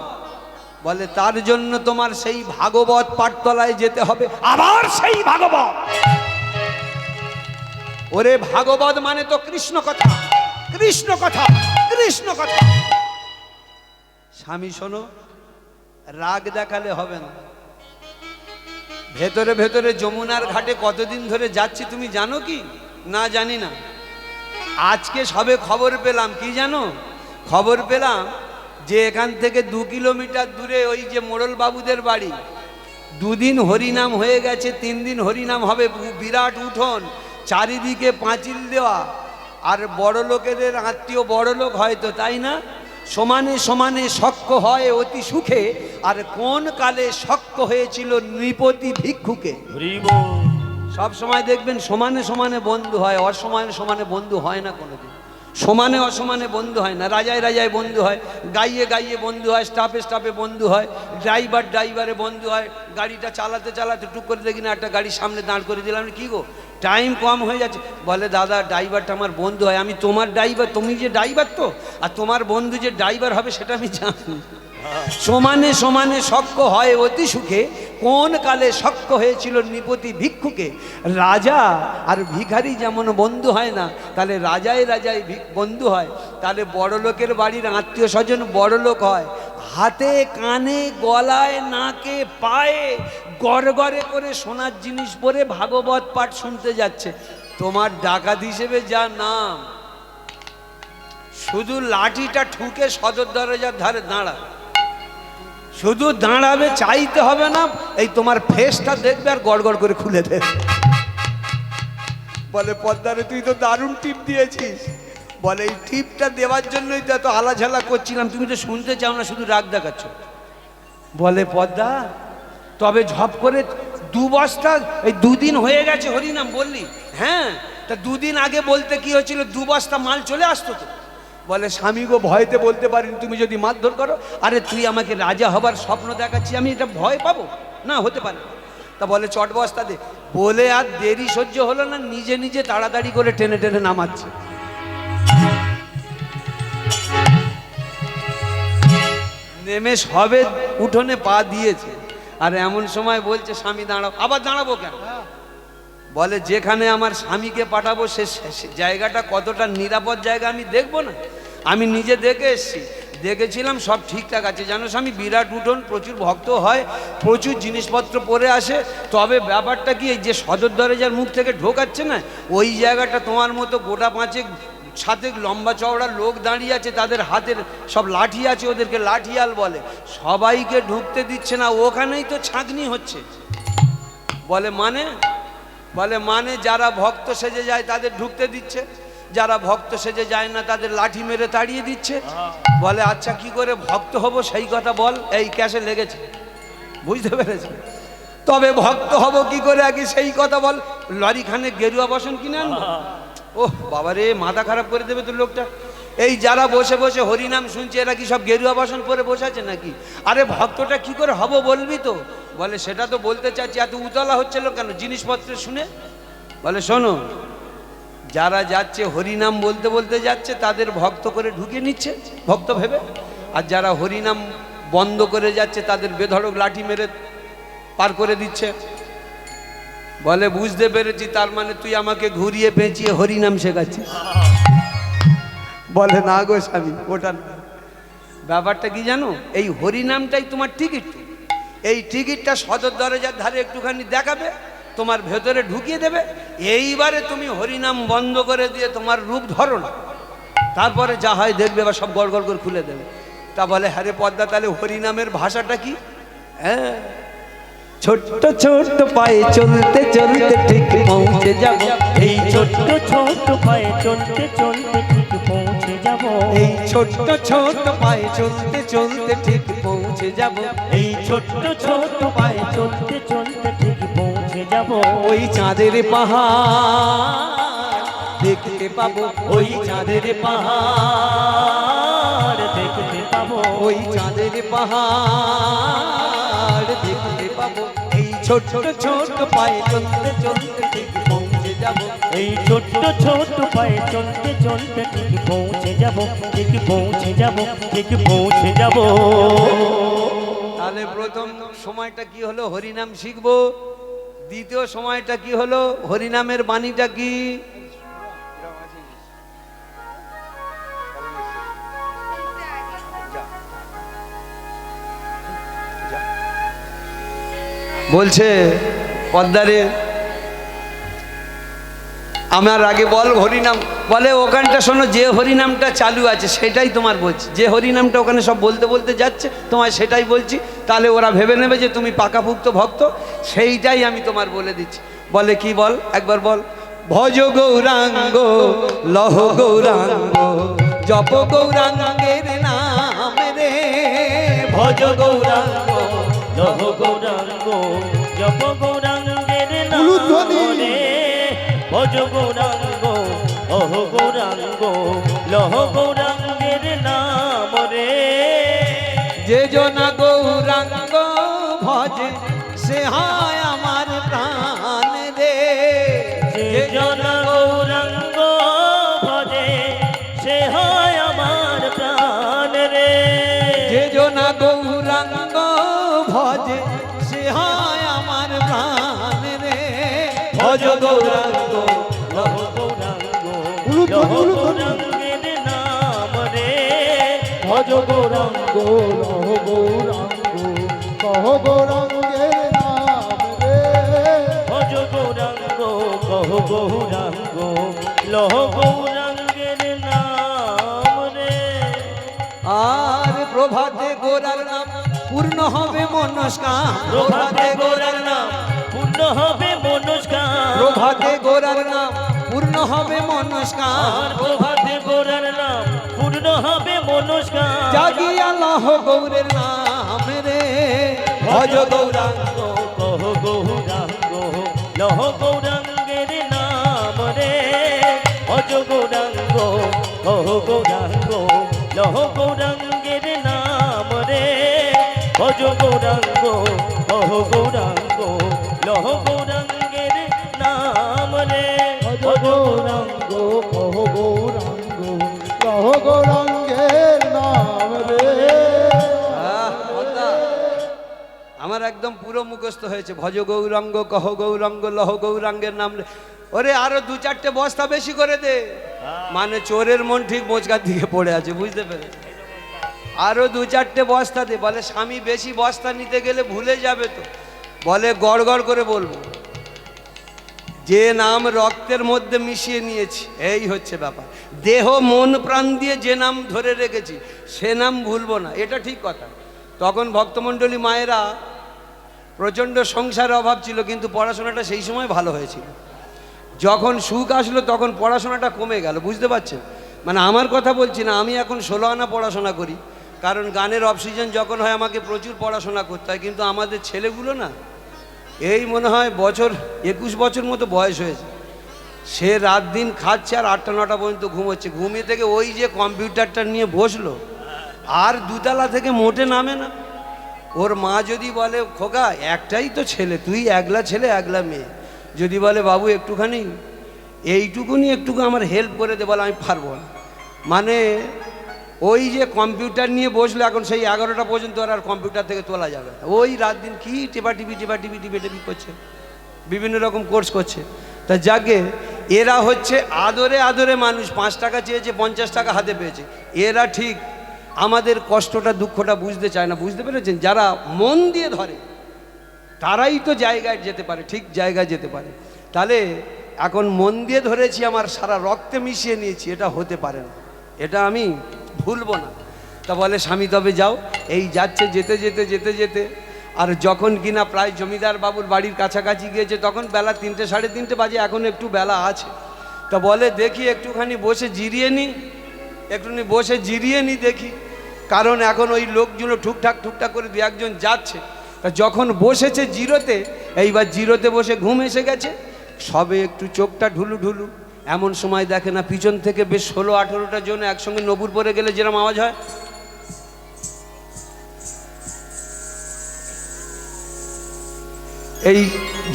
বলে তার জন্য তোমার সেই ভাগবত পাঠতলায় যেতে হবে। আবার সেই ভাগবত? ওরে ভাগবত মানে তো কৃষ্ণ কথা, কৃষ্ণ কথা, কৃষ্ণ কথা। স্বামী শোনো, রাগ দেখালে হবে না। ভেতরে ভেতরে যমুনার ঘাটে কতদিন ধরে যাচ্ছি তুমি জানো কি? না, জানি না। আজকে সবে খবর পেলাম, কি জানো? খবর পেলাম যে এখান থেকে 2 কিলোমিটার দূরে ওই যে মোড়ল বাবুদের বাড়ি, 2 দিন হরিনাম হয়ে গেছে, 3 দিন হরিনাম হবে। বিরাট উঠোন, চারিদিকে পাঁচিল দেওয়া, আর বড় লোকেদের আত্মীয় বড় লোক হয়তো, তাই না? সমানে সমানে সখ্য হয় অতি সুখে। আর কোন কালে সখ্য হয়েছিল নৃপতি ভিক্ষুকে। সব সময় দেখবেন সমানে সমানে বন্ধু হয়, অসমানে সমানে বন্ধু হয় না কোনোদিন। সমানে অসমানে বন্ধু হয় না। রাজায় রাজায় বন্ধু হয়, গাইয়ে গাইয়ে বন্ধু হয়, স্টাফে স্টাফে বন্ধু হয়, ড্রাইভার ড্রাইভারে বন্ধু হয়। গাড়িটা চালাতে চালাতে টুক করে দেখি না একটা গাড়ির সামনে দাঁড় করে দিলাম, কি গো টাইম কম হয়ে যাচ্ছে। বলে দাদা, ড্রাইভারটা আমার বন্ধু হয়। আমি তোমার ড্রাইভার, তুমি যে ড্রাইভার তো, আর তোমার বন্ধু যে ড্রাইভার হবে সেটা আমি জানি। সমানে সমানে সখ্য হয় অতি সুখে, কোন কালে সখ্য হয়েছিল নৃপতি ভিক্ষুকে। রাজা আর ভিখারি যেমন বন্ধু হয় না, তাহলে রাজায় রাজায় বন্ধু হয়। তাহলে বড় লোকের বাড়ির আত্মীয় স্বজন বড় লোক হয়, হাতে কানে গলায় নাকে পায়ে গড়গড়ে করে সোনার জিনিস পরে ভাগবত পাঠ শুনতে যাচ্ছে। তোমার ডাকাত হিসেবে যা নাম, শুধু লাঠিটা ঠুকে সদর দরজার ধারে দাঁড়া, শুধু দাঁড়াবে, চাইতে হবে না, এই তোমার ফেসটা দেখবে আর গড়গড় করে খুলে দেবে। বলে পদ্মারে, তুই তো দারুণ টিপ দিয়েছিস। বলে এই টিপটা দেওয়ার জন্যই তো এত হালাঝালা করছিলাম, তুমি তো শুনতে চাও না, শুধু রাগ দেখাচ্ছ। বলে পদ্মা, তবে ঝপ করে 2 বস্তা, এই 2 দিন হয়ে গেছে হরিনাম বললি? হ্যাঁ, তা 2 দিন আগে বলতে কি হয়েছিল? 2 বস্তা মাল চলে আসতো তো। বলে স্বামী গো, ভয়তে বলতে পারিনি, তুমি যদি মারধর করো। আরে তুই আমাকে রাজা হবার স্বপ্ন দেখাচ্ছি, আমি এটা ভয় পাবো না? হতে পারে। তা বলে চট বস্তা দে। বলে আর দেরি সহ্য হলো না, নিজে নিজে তাড়াতাড়ি করে টেনে টেনে নামাচ্ছে। নেমে সবে উঠোনে পা দিয়েছে, আর এমন সময় বলছে স্বামী দাঁড়াও। আবার দাঁড়াবো কেন? বলে যেখানে আমার স্বামীকে পাঠাবো সে জায়গাটা কতটা নিরাপদ জায়গা আমি দেখবো না? আমি নিজে দেখে এসছি, দেখেছিলাম সব ঠিকঠাক আছে। জানো স্বামী, বিরাট উঠোন, প্রচুর ভক্ত হয়, প্রচুর জিনিসপত্র পরে আসে। তবে ব্যাপারটা কি, এই যে সদর দরজার মুখ থেকে ঢোকাচ্ছে না, ওই জায়গাটা তোমার মতো গোটা 5 সাথে লম্বা চওড়া লোক দাঁড়িয়ে আছে, তাদের হাতের সব লাঠি আছে, ওদেরকে লাঠিয়াল বলে। সবাইকে ঢুকতে দিচ্ছে না, ওখানেই তো ছাঁকনি হচ্ছে। বলে মানে? বলে মানে যারা ভক্ত সেজে যায় তাদের ঢুকতে দিচ্ছে, যারা ভক্ত সেজে যায় না তাদের লাঠি মেরে তাড়িয়ে দিচ্ছে। বলে আচ্ছা কি করে ভক্ত হব সেই কথা বল, এই ক্যাশে লেগেছে, বুঝতে পেরেছে? তবে ভক্ত হব কি করে আগে সেই কথা বল। লরিখানে গেরুয়া বসন কিনে আনবো? ওহ বাবারে, মাথা খারাপ করে দেবে তো লোকটা। এই যারা বসে বসে হরিনাম শুনছে, এরা কি সব গেরুয়া বাসন পরে বসে আছে নাকি? আরে ভক্তটা কি করে হব বলবি তো। বলে সেটা তো বলতে চাচ্ছি, এত উতলা হচ্ছিল কেন জিনিসপত্র শুনে? বলে শোনো, যারা যাচ্ছে হরিনাম বলতে বলতে যাচ্ছে, তাদের ভক্ত করে ঢুকিয়ে নিচ্ছে ভক্ত ভেবে, আর যারা হরিনাম বন্ধ করে যাচ্ছে তাদের বেধড়ক লাঠি মেরে পার করে দিচ্ছে। বলে বুঝতে পেরেছি, তার মানে তুই আমাকে ঘুরিয়ে পেঁচিয়ে হরিনাম শেখাচ্ছিস। বলে না গো স্বামী, ওটা ব্যাপারটা কি জানো, এই হরিনামটাই তোমার টিকিট। এই টিকিটটা সদর দরজার ধারে একটুখানি দেখাবে, তোমার ভেতরে ঢুকিয়ে দেবে। এইবারে তুমি হরিনাম বন্ধ করে দিয়ে তোমার রূপ ধরো না। তারপরে যা হয় দেখবে বা সব গড় গড় করে খুলে দেবে। তা বলে হ্যাঁ রে পদ্মা, তাহলে হরিনামের ভাষাটা কি? হ্যাঁ, ছোট্ট ছোট্ট পায়ে চলতে চলতে ঠিক পৌঁছে যাব, এই ছোট্ট ছোট্ট পায়ে চলতে চলতে ঠিক পৌঁছে যাব, এই ছোট্ট ছোট্ট পায়ে চলতে চলতে ঠিক পৌঁছে যাব, এই ছোট্ট ছোট্ট পায়ে চলতে চলতে ঠিক পৌঁছে যাব, ওই চাঁদের পাহাড় দেখতে পাবো, ওই চাঁদের পাহাড় দেখতে পাবো, ওই চাঁদের পাহাড় দেখতে পাবো, এই ছোট্ট ছোট্ট পায়ে চলতে চলতে ঠিক পৌঁছে যাব, এই ছোট্ট ছোট্ট পায়ে চলতে চলতে ঠিক পৌঁছে যাব, ঠিক পৌঁছে যাব, ঠিক পৌঁছে যাব। তাহলে প্রথম সময়টা কি হলো? হরিনাম শিখবো। দ্বিতীয় সময়টা কি হলো? হরিনামের বাণীটা কি? বলছে পদ্মারে আমার আগে বল হরিনাম, বলে ওখানটা শোনো, যে হরিনামটা চালু আছে সেটাই তোমার বলছি, যে হরিনামটা ওখানে সব বলতে বলতে যাচ্ছে তোমায় সেটাই বলছি, তাহলে ওরা ভেবে নেবে যে তুমি পাকাপুক্ত ভক্ত, সেইটাই আমি তোমার বলে দিচ্ছি। বলে কি বল, একবার বল। ভজ গৌরাঙ্গ লহ গৌরাঙ্গ জপ গৌরাঙ্গের নাম রে, ভজ গৌরাঙ্গ লহ গৌরাঙ্গ জপ গৌরাঙ্গের নাম রে, ভজ গৌরাঙ্গ অহ গৌরাঙ্গ লহ গৌরাঙ্গের নাম রে, যে জনা গৌরাঙ্গ ভজে সে হয় আমার প্রাণ রে, যে জন গৌরাঙ্গ ভজে সে হয় আমার প্রাণ রে, যে জনা গৌরাঙ্গ ভজে সে হয় আমার প্রাণ রে, ভজ গৌরাঙ্গ লহ গৌরাঙ্গ লহ গৌরাঙ্গের নাম রে, ভজ গৌরাঙ্গ লহ গৌরাঙ্গ কহ গৌরাঙ্গের নাম রে, ভজ গৌরাঙ্গ কহ গৌরাঙ্গ লহ গৌরাঙ্গের নাম রে। আর প্রভাতে গোরার নাম পূর্ণ হবে মনস্কাম, প্রভাতে গোরার নাম পূর্ণ হবে মনস্কাম, প্রভাতে গোরার নাম পূর্ণ হবে মনস্কাম, আর প্রভাতে গোরার নাম পূর্ণ হবে মনস্কাম, জাগিয়া লহ গৌরের নাম রে, ভজ গৌরাঙ্গ কহ গৌরাঙ্গ লহ গৌরাঙ্গের নাম রে, ভজ গৌরাঙ্গ কহ গৌরাঙ্গ লহ গৌরাঙ্গের নাম রে, ভজ গৌরাঙ্গ কহ গৌরাঙ্গ লহ গৌরাঙ্গের নাম রে, ভজ গৌরাঙ্গ কহ গৌরাঙ্গ কহ গৌরাঙ্গের নাম রে। আমার একদম পুরো মুখস্থ হয়েছে, ভজ গৌরাঙ্গ কহ গৌরাঙ্গ লহ গৌরাঙ্গের নাম রে। ওরে আরো দু চারটে বস্তা বেশি করে দে, মানে চোরের মন ঠিক মোচকার দিকে পড়ে আছে, বুঝতে পেরে? আরো দু চারটে বস্তা দে। বলে স্বামী বেশি বস্তা নিতে গেলে ভুলে যাবে তো। বলে গড় গড় করে বলবো, যে নাম রক্তের মধ্যে মিশিয়ে নিয়েছি, এই হচ্ছে ব্যাপার। দেহ মন প্রাণ দিয়ে যে নাম ধরে রেখেছি সে নাম ভুলবো না, এটা ঠিক কথা। তখন ভক্তমণ্ডলী মায়েরা প্রচণ্ড সংসারের অভাব ছিল, কিন্তু পড়াশোনাটা সেই সময় ভালো হয়েছিল। যখন সুখ আসলো তখন পড়াশোনাটা কমে গেল, বুঝতে পারছেন? মানে আমার কথা বলছি না, আমি এখন 16 আনা পড়াশোনা করি, কারণ গানের অফ সিজন যখন হয় আমাকে প্রচুর পড়াশোনা করতে হয়। কিন্তু আমাদের ছেলেগুলো না, এই মনে হয় 21 বছর মতো বয়স হয়েছে, সে রাত দিন খাচ্ছে আর 8টা 9টা পর্যন্ত ঘুমোচ্ছে। ঘুমিয়ে থেকে ওই যে কম্পিউটারটা নিয়ে বসলো, আর দুতলা থেকে মোটে নামে না। ওর মা যদি বলে খোকা একটাই তো ছেলে, তুই একলা ছেলে একলা মেয়ে, যদি বলে বাবু একটুখানি এইটুকুনি একটুকু আমার হেল্প করে দে, বলে আমি পারবো না। মানে ওই যে কম্পিউটার নিয়ে বসলো, এখন সেই 11টা পর্যন্ত আর কম্পিউটার থেকে তোলা যাবে না। ওই রাত দিন কি টিপি করছে, বিভিন্ন রকম কোর্স করছে। তা যাকে এরা হচ্ছে আদরে আদরে মানুষ, 5 টাকা চেয়েছে 50 টাকা হাতে পেয়েছে। এরা ঠিক আমাদের কষ্টটা দুঃখটা বুঝতে চায় না, বুঝতে পেরেছেন? যারা মন দিয়ে ধরে তারাই তো জায়গায় যেতে পারে, ঠিক জায়গায় যেতে পারে। তাহলে এখন মন দিয়ে ধরেছি, আমার সারা রক্তে মিশিয়ে নিয়েছি, এটা হতে পারে না। এটা আমি ভুলবো না। তা বলে স্বামী তবে যাও। এই যাচ্ছে, যেতে যেতে যেতে যেতে আর যখন কিনা প্রায় জমিদার বাবুর বাড়ির কাছাকাছি গিয়েছে তখন বেলা 3টে সাড়ে 3টে বাজে, এখন একটু বেলা আছে। তা বলে দেখি একটুখানি বসে জিরিয়ে নিই, একটুখানি বসে জিরিয়ে নিই দেখি, কারণ এখন ওই লোকগুলো ঠুকঠাক ঠুকঠাক করে দু একজন যাচ্ছে। তা যখন বসেছে জিরোতে, এইবার জিরোতে বসে ঘুম এসে গেছে, সবে একটু চোখটা ঢুলু ঢুলু, এমন সময় দেখে না পিছন থেকে বেশ 16-18টা জন একসঙ্গে নবুর পরে গেলে যেরকম আওয়াজ হয়, এই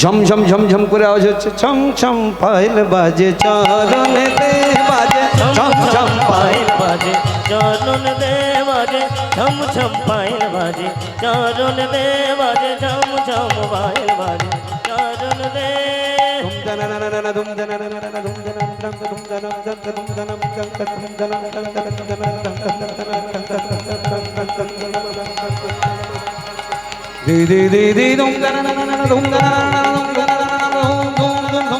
ঝমঝম ঝমঝম করে আওয়াজ হচ্ছে, ছম ছম পায়েল বাজে চরণেতে বাজে, ছম ছম পায়েল বাজে চরণ দে বাজে, ছম ছম পায়েল বাজে চরণ দে বাজে, ছম ছম পায়েল বাজে চরণ দে। দি দি দি দি দুম দানা না না দুম দানা না না দুম দানা না না দুম দুম দুম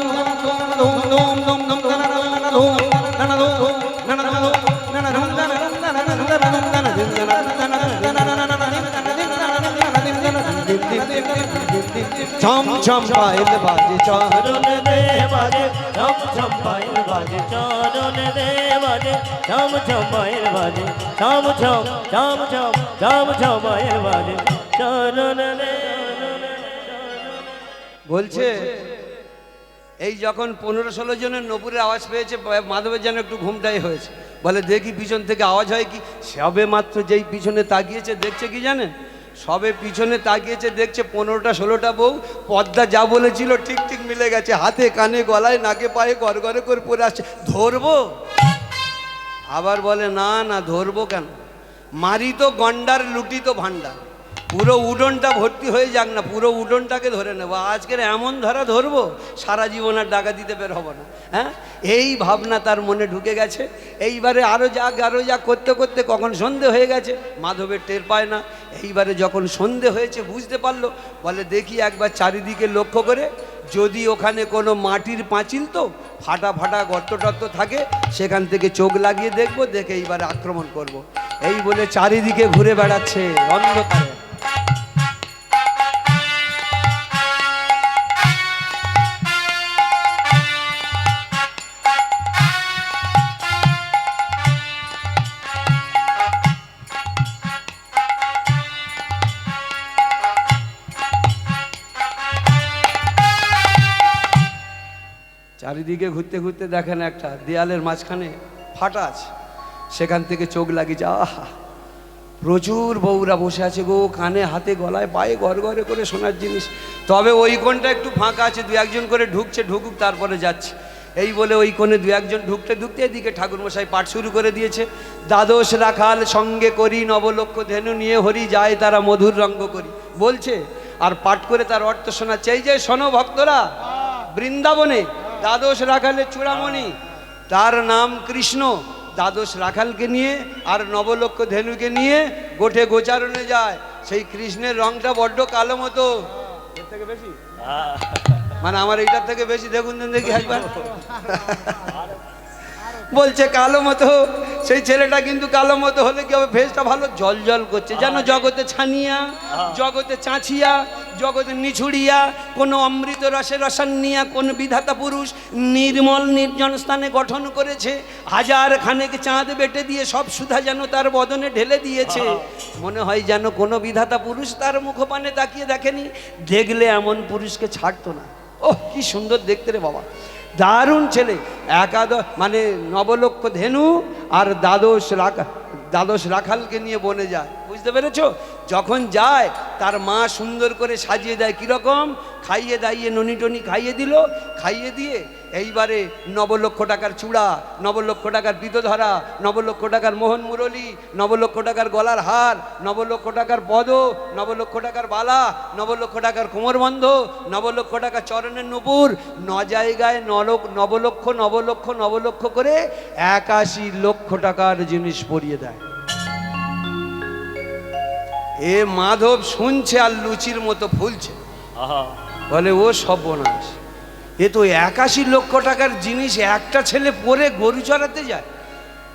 দুম দুম দুম দুম দানা না দুম না না দুম না না দুম না না দুম দানা না না দুম দানা দুম দানা দিন দানা দানা দানা না না দিন দানা দিন দানা দিন দানা দিন দানা ছম ছম পায়েল বাজে চরণ দে বাজে, ছম ছম পায়েল বাজে চরণ দে বাজে, ছম ছম পায়েল বাজে, ছম ছম ছম ছম ছম ছম পায়েল বাজে চরণ দে। বলছে এই যখন 15-16 জনের নপুরের আওয়াজ পেয়েছে, মাধবের যেন একটু ঘুমটাই হয়েছে। বলে দেখি পিছন থেকে আওয়াজ হয় কি। সবে মাত্র যেই পিছনে তাকিয়েছে, দেখছে কি জানে, সবে পিছনে তাকিয়েছে দেখছে 15টা-16টা বউ পদ্মা যা বলেছিল ঠিক ঠিক মিলে গেছে, হাতে কানে গলায় নাকে পায়ে গড়গড়ে করে পড়ে আসছে। ধরবো? আবার বলে না না ধরবো কেন, মারি তো গন্ডার, লুটি তো ভান্ডার, পুরো উডনটা ভর্তি হয়ে যাক না, পুরো উডনটাকে ধরে নেবো। আজকের এমন ধরা ধরবো সারা জীবন আর ডাকাতিতে বের হবো না। হ্যাঁ, এই ভাবনা তার মনে ঢুকে গেছে। এইবারে আরও যা করতে করতে কখন সন্ধে হয়ে গেছে, মাধবের টের পায় না। এইবারে যখন সন্ধে হয়েছে বুঝতে পারলো, বলে দেখি একবার চারিদিকে লক্ষ্য করে, যদি ওখানে কোনো মাটির পাঁচিল তো ফাটা ফাটা গর্ত টর্ত থাকে, সেখান থেকে চোখ লাগিয়ে দেখবো, দেখে এইবারে আক্রমণ করব। এই বলে চারিদিকে ঘুরে বেড়াচ্ছে অন্ধকারে। চারিদিকে ঘুরতে ঘুরতে দেখেন একটা দেয়ালের মাঝখানে ফাটা আছে, সেখান থেকে চোখ লাগিয়েছে। আহা, প্রচুর বউরা বসে আছে গো, কানে হাতে গলায় পায়ে গড়গড়ে করে সোনার জিনিস। তবে ওই কোণটা একটু ফাঁকা আছে, দু একজন করে ঢুকছে, ঢুকুক তারপরে যাচ্ছে। এই বলে ওই কোণে দু একজন ঢুকতে ঢুকতে এদিকে ঠাকুরমশাই পাঠ শুরু করে দিয়েছে। দ্বাদশ রাখাল সঙ্গে করি, নবলক্ষ ধেনু নিয়ে হরি যায় তারা মধুর রঙ্গ করি বলছে, আর পাঠ করে তার অর্থ শোনাচ্ছে। এই যে শোনো ভক্তরা, বৃন্দাবনে দ্বাদশ রাখালের চূড়ামণি, তার নাম কৃষ্ণ। দ্বাদশ রাখালকে নিয়ে আর নবলক্ষ ধেনুকে নিয়ে গোঠে গোচারণে যায়। সেই কৃষ্ণের রংটা বড্ড কালো মতো, এর থেকে বেশি মানে আমার এইটার থেকে বেশি, দেখুন দেখি একবার। বলছে কালো মতো, সেই ছেলেটা কিন্তু কালো মতো হলে কি হবে, ফেসটা ভালো জল জল করছে, যেন জগতে ছানিয়া, জগতে চাঁচিয়া, জগতে নিছুড়িয়া, কোনো অমৃত রসে রসান্নিয়া কোন বিধাতা পুরুষ নির্মল নির্জন স্থানে গঠন করেছে। হাজার খানেক চাঁদ বেটে দিয়ে সব সুধা যেন তার বদনে ঢেলে দিয়েছে। মনে হয় যেন কোনো বিধাতা পুরুষ তার মুখপানে তাকিয়ে দেখেনি, দেখলে এমন পুরুষকে ছাড়তো না। ওহ, কি সুন্দর দেখতে রে বাবা, দারুণ ছেলে। মানে নবলক্ষ ধেনু আর দ্বাদশ রাখালকে নিয়ে বনে যায়, বুঝতে পেরেছো? যখন যায় তার মা সুন্দর করে সাজিয়ে দেয়, কীরকম খাইয়ে দাইয়ে ননি টনি খাইয়ে দিল, খাইয়ে দিয়ে এইবারে 9 লক্ষ টাকার চূড়া, 9 লক্ষ টাকার বিদধরা, 9 লক্ষ টাকার মোহন মুরলী, 9 লক্ষ টাকার গলার হার, 9 লক্ষ টাকার পদ, 9 লক্ষ টাকার বালা, 9 লক্ষ টাকার কোমরবন্ধ, 9 লক্ষ টাকার চরণের নুপুর, 9 জায়গায় 9 লক্ষ করে 81 লক্ষ টাকার জিনিস পরিয়ে দেয়। এ মাধব শুনছে আর লুচির মতো ফুলছে, বলে ও সর্বনাশ, এ তো 81 লক্ষ টাকার জিনিস একটা ছেলে পরে গরু চড়াতে যায়।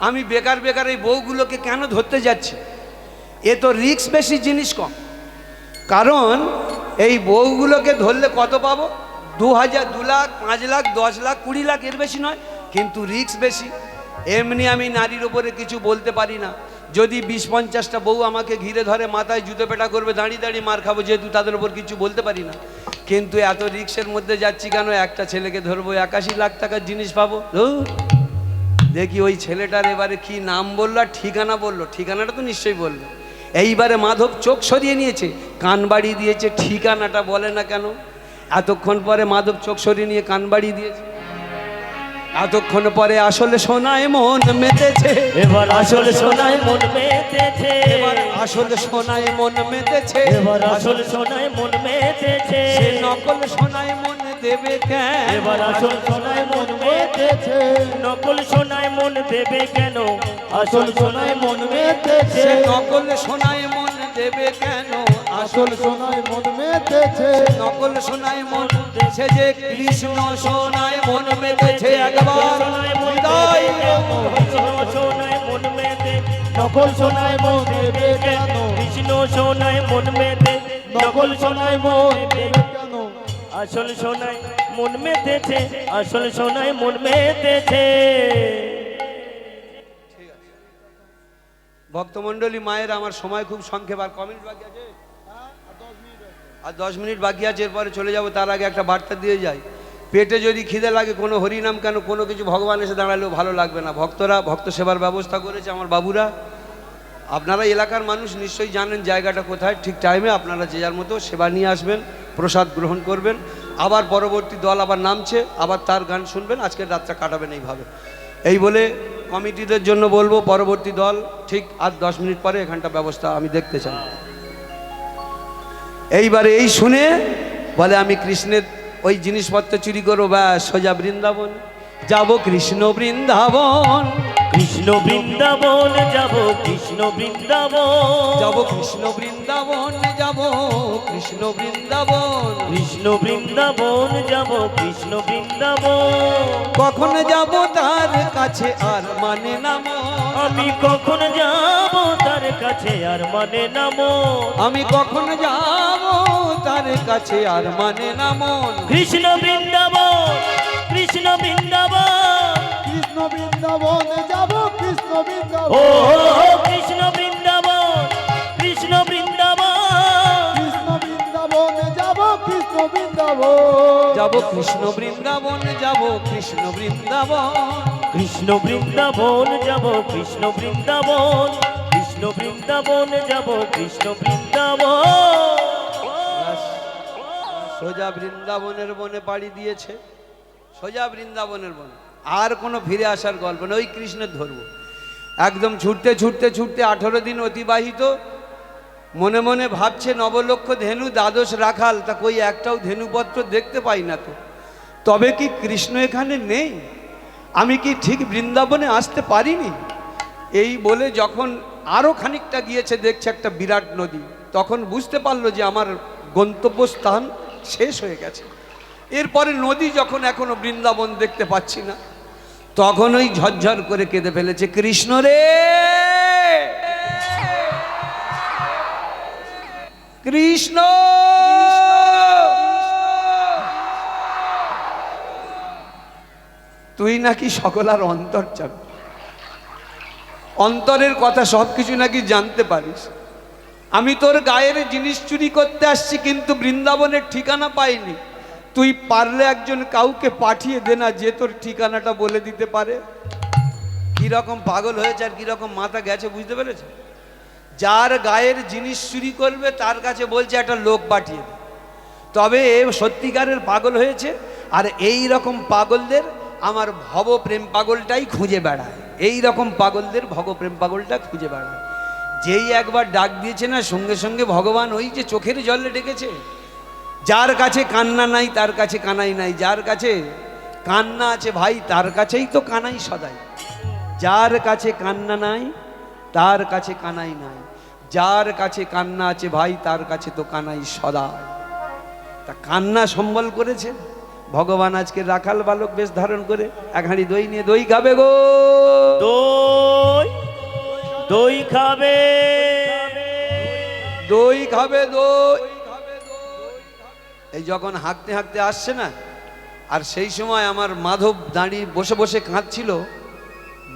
আমি বেকার বেকার এই বউগুলোকে কেন ধরতে যাচ্ছি? এ তো রিস্ক বেশি, জিনিস কম। কারণ এই বউগুলোকে ধরলে কত পাবো? 2000, 2 লাখ, 5 লাখ, 10 লাখ, 20 লাখ, এর বেশি নয়, কিন্তু রিস্ক বেশি। এমনি আমি নারীর ওপরে কিছু বলতে পারি না। যদি 20-50টা বউ আমাকে ঘিরে ধরে, মাথায় জুতো পেটা করবে, দাঁড়িয়ে দাঁড়িয়ে মার খাবো, যেহেতু তাদের ওপর কিছু বলতে পারি না। কিন্তু এত রিক্সের মধ্যে যাচ্ছি কেন? একটা ছেলেকে ধরবো, 81 লাখ টাকার জিনিস পাবো। ধুর, দেখি ওই ছেলেটার এবারে কি নাম বললো আর ঠিকানা বললো। ঠিকানাটা তো নিশ্চয়ই বললো। এইবারে মাধব চোখ সরিয়ে নিয়েছে, কান বাড়িয়ে দিয়েছে, ঠিকানাটা বলে না কেন? এতক্ষণ পরে মাধব চোখ সরিয়ে নিয়ে কান বাড়িয়ে দিয়েছে। এতক্ষণ পরে আসলে সোনায় মন মেতেছে, এবার আসল সোনায় মন মেতেছে, এবার আসলে সোনায় মন মেতেছে, এবার আসল সোনায় মন মেতেছে, সে নকল সোনায় মন দেবে কেন? এবার আসল সোনায় মন মেতেছে, নকল সোনায় মন দেবে কেন? আসল সোনায় মন মেতেছে, সে নকল সোনায় মন দেবে কেন? আসল সোনায় মন মেতেছে, নকল সোনায় মন সে যে কৃষ্ণ সোনায় মন মেতেছে। একবার হৃদয় সোনায় মন মেতে, নকল সোনায় মন দেবে কেন? কৃষ্ণ সোনায় মন মেতে, নকল সোনায় মন দেবে কেন? আসল সোনায় মন মেতেছে, আসল সোনায় মন মেতেছে। ভক্তমণ্ডলী মায়ের, আমার সময় খুব সংক্ষেপ, আর কমেন্ট বাকি আছে, আর 10 মিনিট বাকি আছে, এরপরে চলে যাব। তার আগে একটা বার্তা দিয়ে যাই। পেটে যদি খিদে লাগে, কোনো হরিনাম কেন, কোনো কিছু ভগবান এসে দাঁড়ালেও ভালো লাগবে না। ভক্তরা ভক্ত সেবার ব্যবস্থা করেছে আমার বাবুরা। আপনারা এলাকার মানুষ নিশ্চয়ই জানেন জায়গাটা কোথায়। ঠিক টাইমে আপনারা যে যার মতো সেবা নিয়ে আসবেন, প্রসাদ গ্রহণ করবেন। আবার পরবর্তী দল আবার নামছে, আবার তার গান শুনবেন, আজকের রাতটা কাটাবেন এইভাবে। এই বলে কমিটিদের জন্য বলবো, পরবর্তী দল ঠিক আর 10 মিনিট পরে এখানটা ব্যবস্থা আমি দেখতে চাই। এইবারে এই শুনে বলে আমি কৃষ্ণের ওই জিনিসপত্র চুরি করবো, ব্যাস সোজা বৃন্দাবন যাব, কৃষ্ণ বৃন্দাবন, কৃষ্ণ বৃন্দাবন যাব, কৃষ্ণ বৃন্দাবন যাব, কৃষ্ণ বৃন্দাবন যাব, কৃষ্ণ বৃন্দাবন। কৃষ্ণ বৃন্দাবন যাব, কৃষ্ণ বৃন্দাবন। কখন যাব তার কাছে আর মানে নাম, আমি কখন যাব তার কাছে আর মানে নাম, আমি কখন যাব তার কাছে আর মানে নাম। কৃষ্ণ বৃন্দাবন, কৃষ্ণ বৃন্দাবন, কৃষ্ণ বৃন্দাবনে যাব, কৃষ্ণ ও বৃন্দাবন, কৃষ্ণ বৃন্দাবন, কৃষ্ণ বৃন্দাবন, কৃষ্ণ বৃন্দাবনে যাব, কৃষ্ণ বৃন্দাবন, যাব কৃষ্ণ বৃন্দাবন, যাব কৃষ্ণ বৃন্দাবন। কৃষ্ণ বৃন্দাবন যাব, কৃষ্ণ বৃন্দাবন, কৃষ্ণ বৃন্দাবন যাব, কৃষ্ণ বৃন্দাবন। সোজা বৃন্দাবনের বনে পাড়ি দিয়েছে, সোজা বৃন্দাবনের বনে। আর কোনো ফিরে আসার গল্প না, ওই কৃষ্ণের ধরবো। একদম ছুটতে ছুটতে ছুটতে 18 দিন অতিবাহিত। মনে মনে ভাবছে নবলক্ষ ধেনু, দ্বাদশ রাখাল, তা কই একটাও ধেনুপত্র দেখতে পাই না তো। তবে কি কৃষ্ণ এখানে নেই? আমি কি ঠিক বৃন্দাবনে আসতে পারিনি? এই বলে যখন আরও খানিকটা গিয়েছে, দেখছে একটা বিরাট নদী। তখন বুঝতে পারলো যে আমার গন্তব্যস্থান শেষ হয়ে গেছে। এরপরে নদী যখন এখনো বৃন্দাবন দেখতে পাচ্ছি না, তখন ওই ঝরঝর করে কেঁদে ফেলেছে, কৃষ্ণ রে কৃষ্ণ, তুই নাকি সকলার অন্তর্যামী, অন্তরের কথা সব কিছু নাকি জানতে পারিস। আমি তোর গায়ের জিনিস চুরি করতে আসছি, কিন্তু বৃন্দাবনের ঠিকানা পাইনি। তুই পারলে একজন কাউকে পাঠিয়ে দে না, যে তোর ঠিকানাটা বলে দিতে পারে। কিরকম পাগল হয়েছে আর কিরকম মাথা গেছে, বুঝতে পেরেছে? যার গায়ের জিনিস চুরি করবে তার কাছে বলছে একটা লোক পাঠিয়ে দে। তবে এ সত্যিকারের পাগল হয়েছে। আর এই রকম পাগলদের আমার ভব প্রেম পাগলটাই খুঁজে বেড়ায়। এই রকম পাগলদের ভব প্রেম পাগলটা খুঁজে বেড়ায়। যেই একবার ডাক দিয়েছে না, সঙ্গে সঙ্গে ভগবান ওই যে চোখের জলে ডেকেছে। যার কাছে কান্না নাই তার কাছে কানাই নাই, যার কাছে কান্না আছে ভাই তার কাছেই তো কানাই সদাই। যার কাছে কান্না নাই তার কাছে কানাই নাই, যার কাছে কান্না আছে ভাই তার কাছে তো কানাই সদা। তা কান্না সম্বল করেছে ভগবান আজকে রাখাল বালক বেশ ধারণ করে এক হাঁড়ি দই নিয়ে দই খাবে গো। দই দই খাবে দই খাবে দই। এই যখন হাঁকতে হাঁকতে আসছে না, আর সেই সময় আমার মাধব দাঁড়িয়ে বসে বসে কাঁদছিল,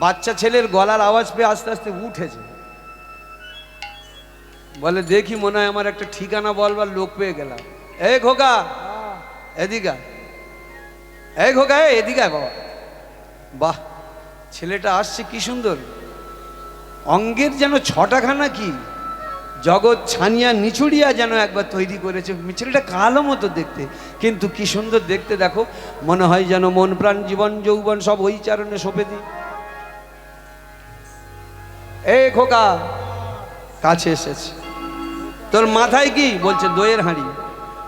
বাচ্চা ছেলের গলার আওয়াজ পেয়ে আস্তে আস্তে উঠেছে। বলে দেখি মনে হয় আমার একটা ঠিকানা বলবার লোক পেয়ে গেলাম। এই খোকা এদিকে আয়। এই খোকা এদিকে আয় বাবা। বাহ, ছেলেটা আসছে কি সুন্দর, অঙ্গের যেন ছটাখানা কি জগৎ ছানিয়া নিচুড়িয়া যেন একবার তৈরি করেছে। ছেলেটা কালো মতো দেখতে, কিন্তু কি সুন্দর দেখতে দেখো, মনে হয় যেন মন প্রাণ জীবন যৌবন সব ওই চারণে সঁপে দিই। এই খোকা কাছে এসেছে। তোর মাথায় কি? বলছে দইয়ের হাঁড়ি।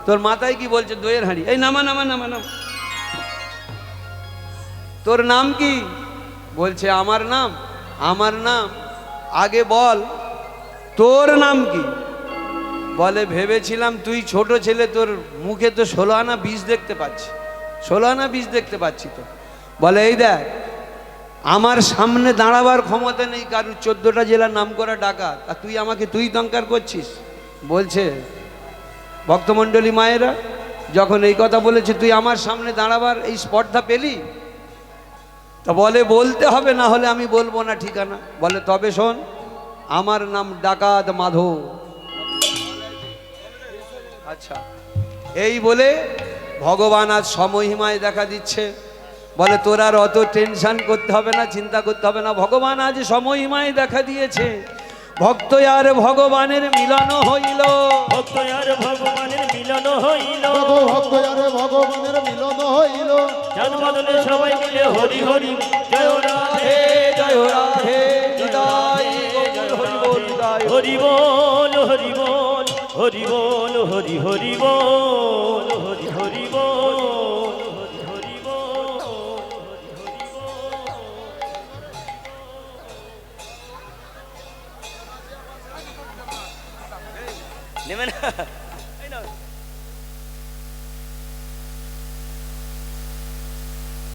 তোর মাথায় কি? বলছে দইয়ের হাঁড়ি। এই নামা নামা নামা নামা। তোর নাম কি? বলছে আমার নাম, আমার নাম আগে বল তোর নাম কি? বলে ভেবেছিলাম তুই ছোট ছেলে, তোর মুখে তো 16 আনা বীজ দেখতে পাচ্ছি, 16 আনা বীজ দেখতে পাচ্ছি তো। বলে এই দেখ, আমার সামনে দাঁড়াবার ক্ষমতা নেই কারুর, 14টা জেলার নাম করা ডাকাত, আর তুই আমাকে তুই দঙ্কার করছিস। বলছে ভক্তমণ্ডলী মায়েরা, যখন এই কথা বলেছে তুই আমার সামনে দাঁড়াবার এই স্পর্ধা পেলি, তা বলে বলতে হবে, না হলে আমি বলবো না ঠিকানা। বলে তবে শোন, আমার নাম ডাকাত মাধব। আচ্ছা, এই বলে ভগবান আজ সমহিমায় দেখা দিচ্ছে। বলে তোর আর অত টেনশন করতে হবে না, চিন্তা করতে হবে না, ভগবান আজ সমহিমায় দেখা দিয়েছে। ভক্ত আর ভগবানের মিলন হইল, ভক্ত আর ভগবানের মিলন হইল, ভক্ত আরে ভগবানের মিলন হইল। চাঁদ বদলে সবাই মিলে হরি হরি জয় রাধে জয় রাধে নিতাই গৌর হরি বল নিতাই। হরি বল হরি বল হরি বল হরি হরি বল হরি হরি বল হরি হরি বল হরি হরি বল। নেবে না?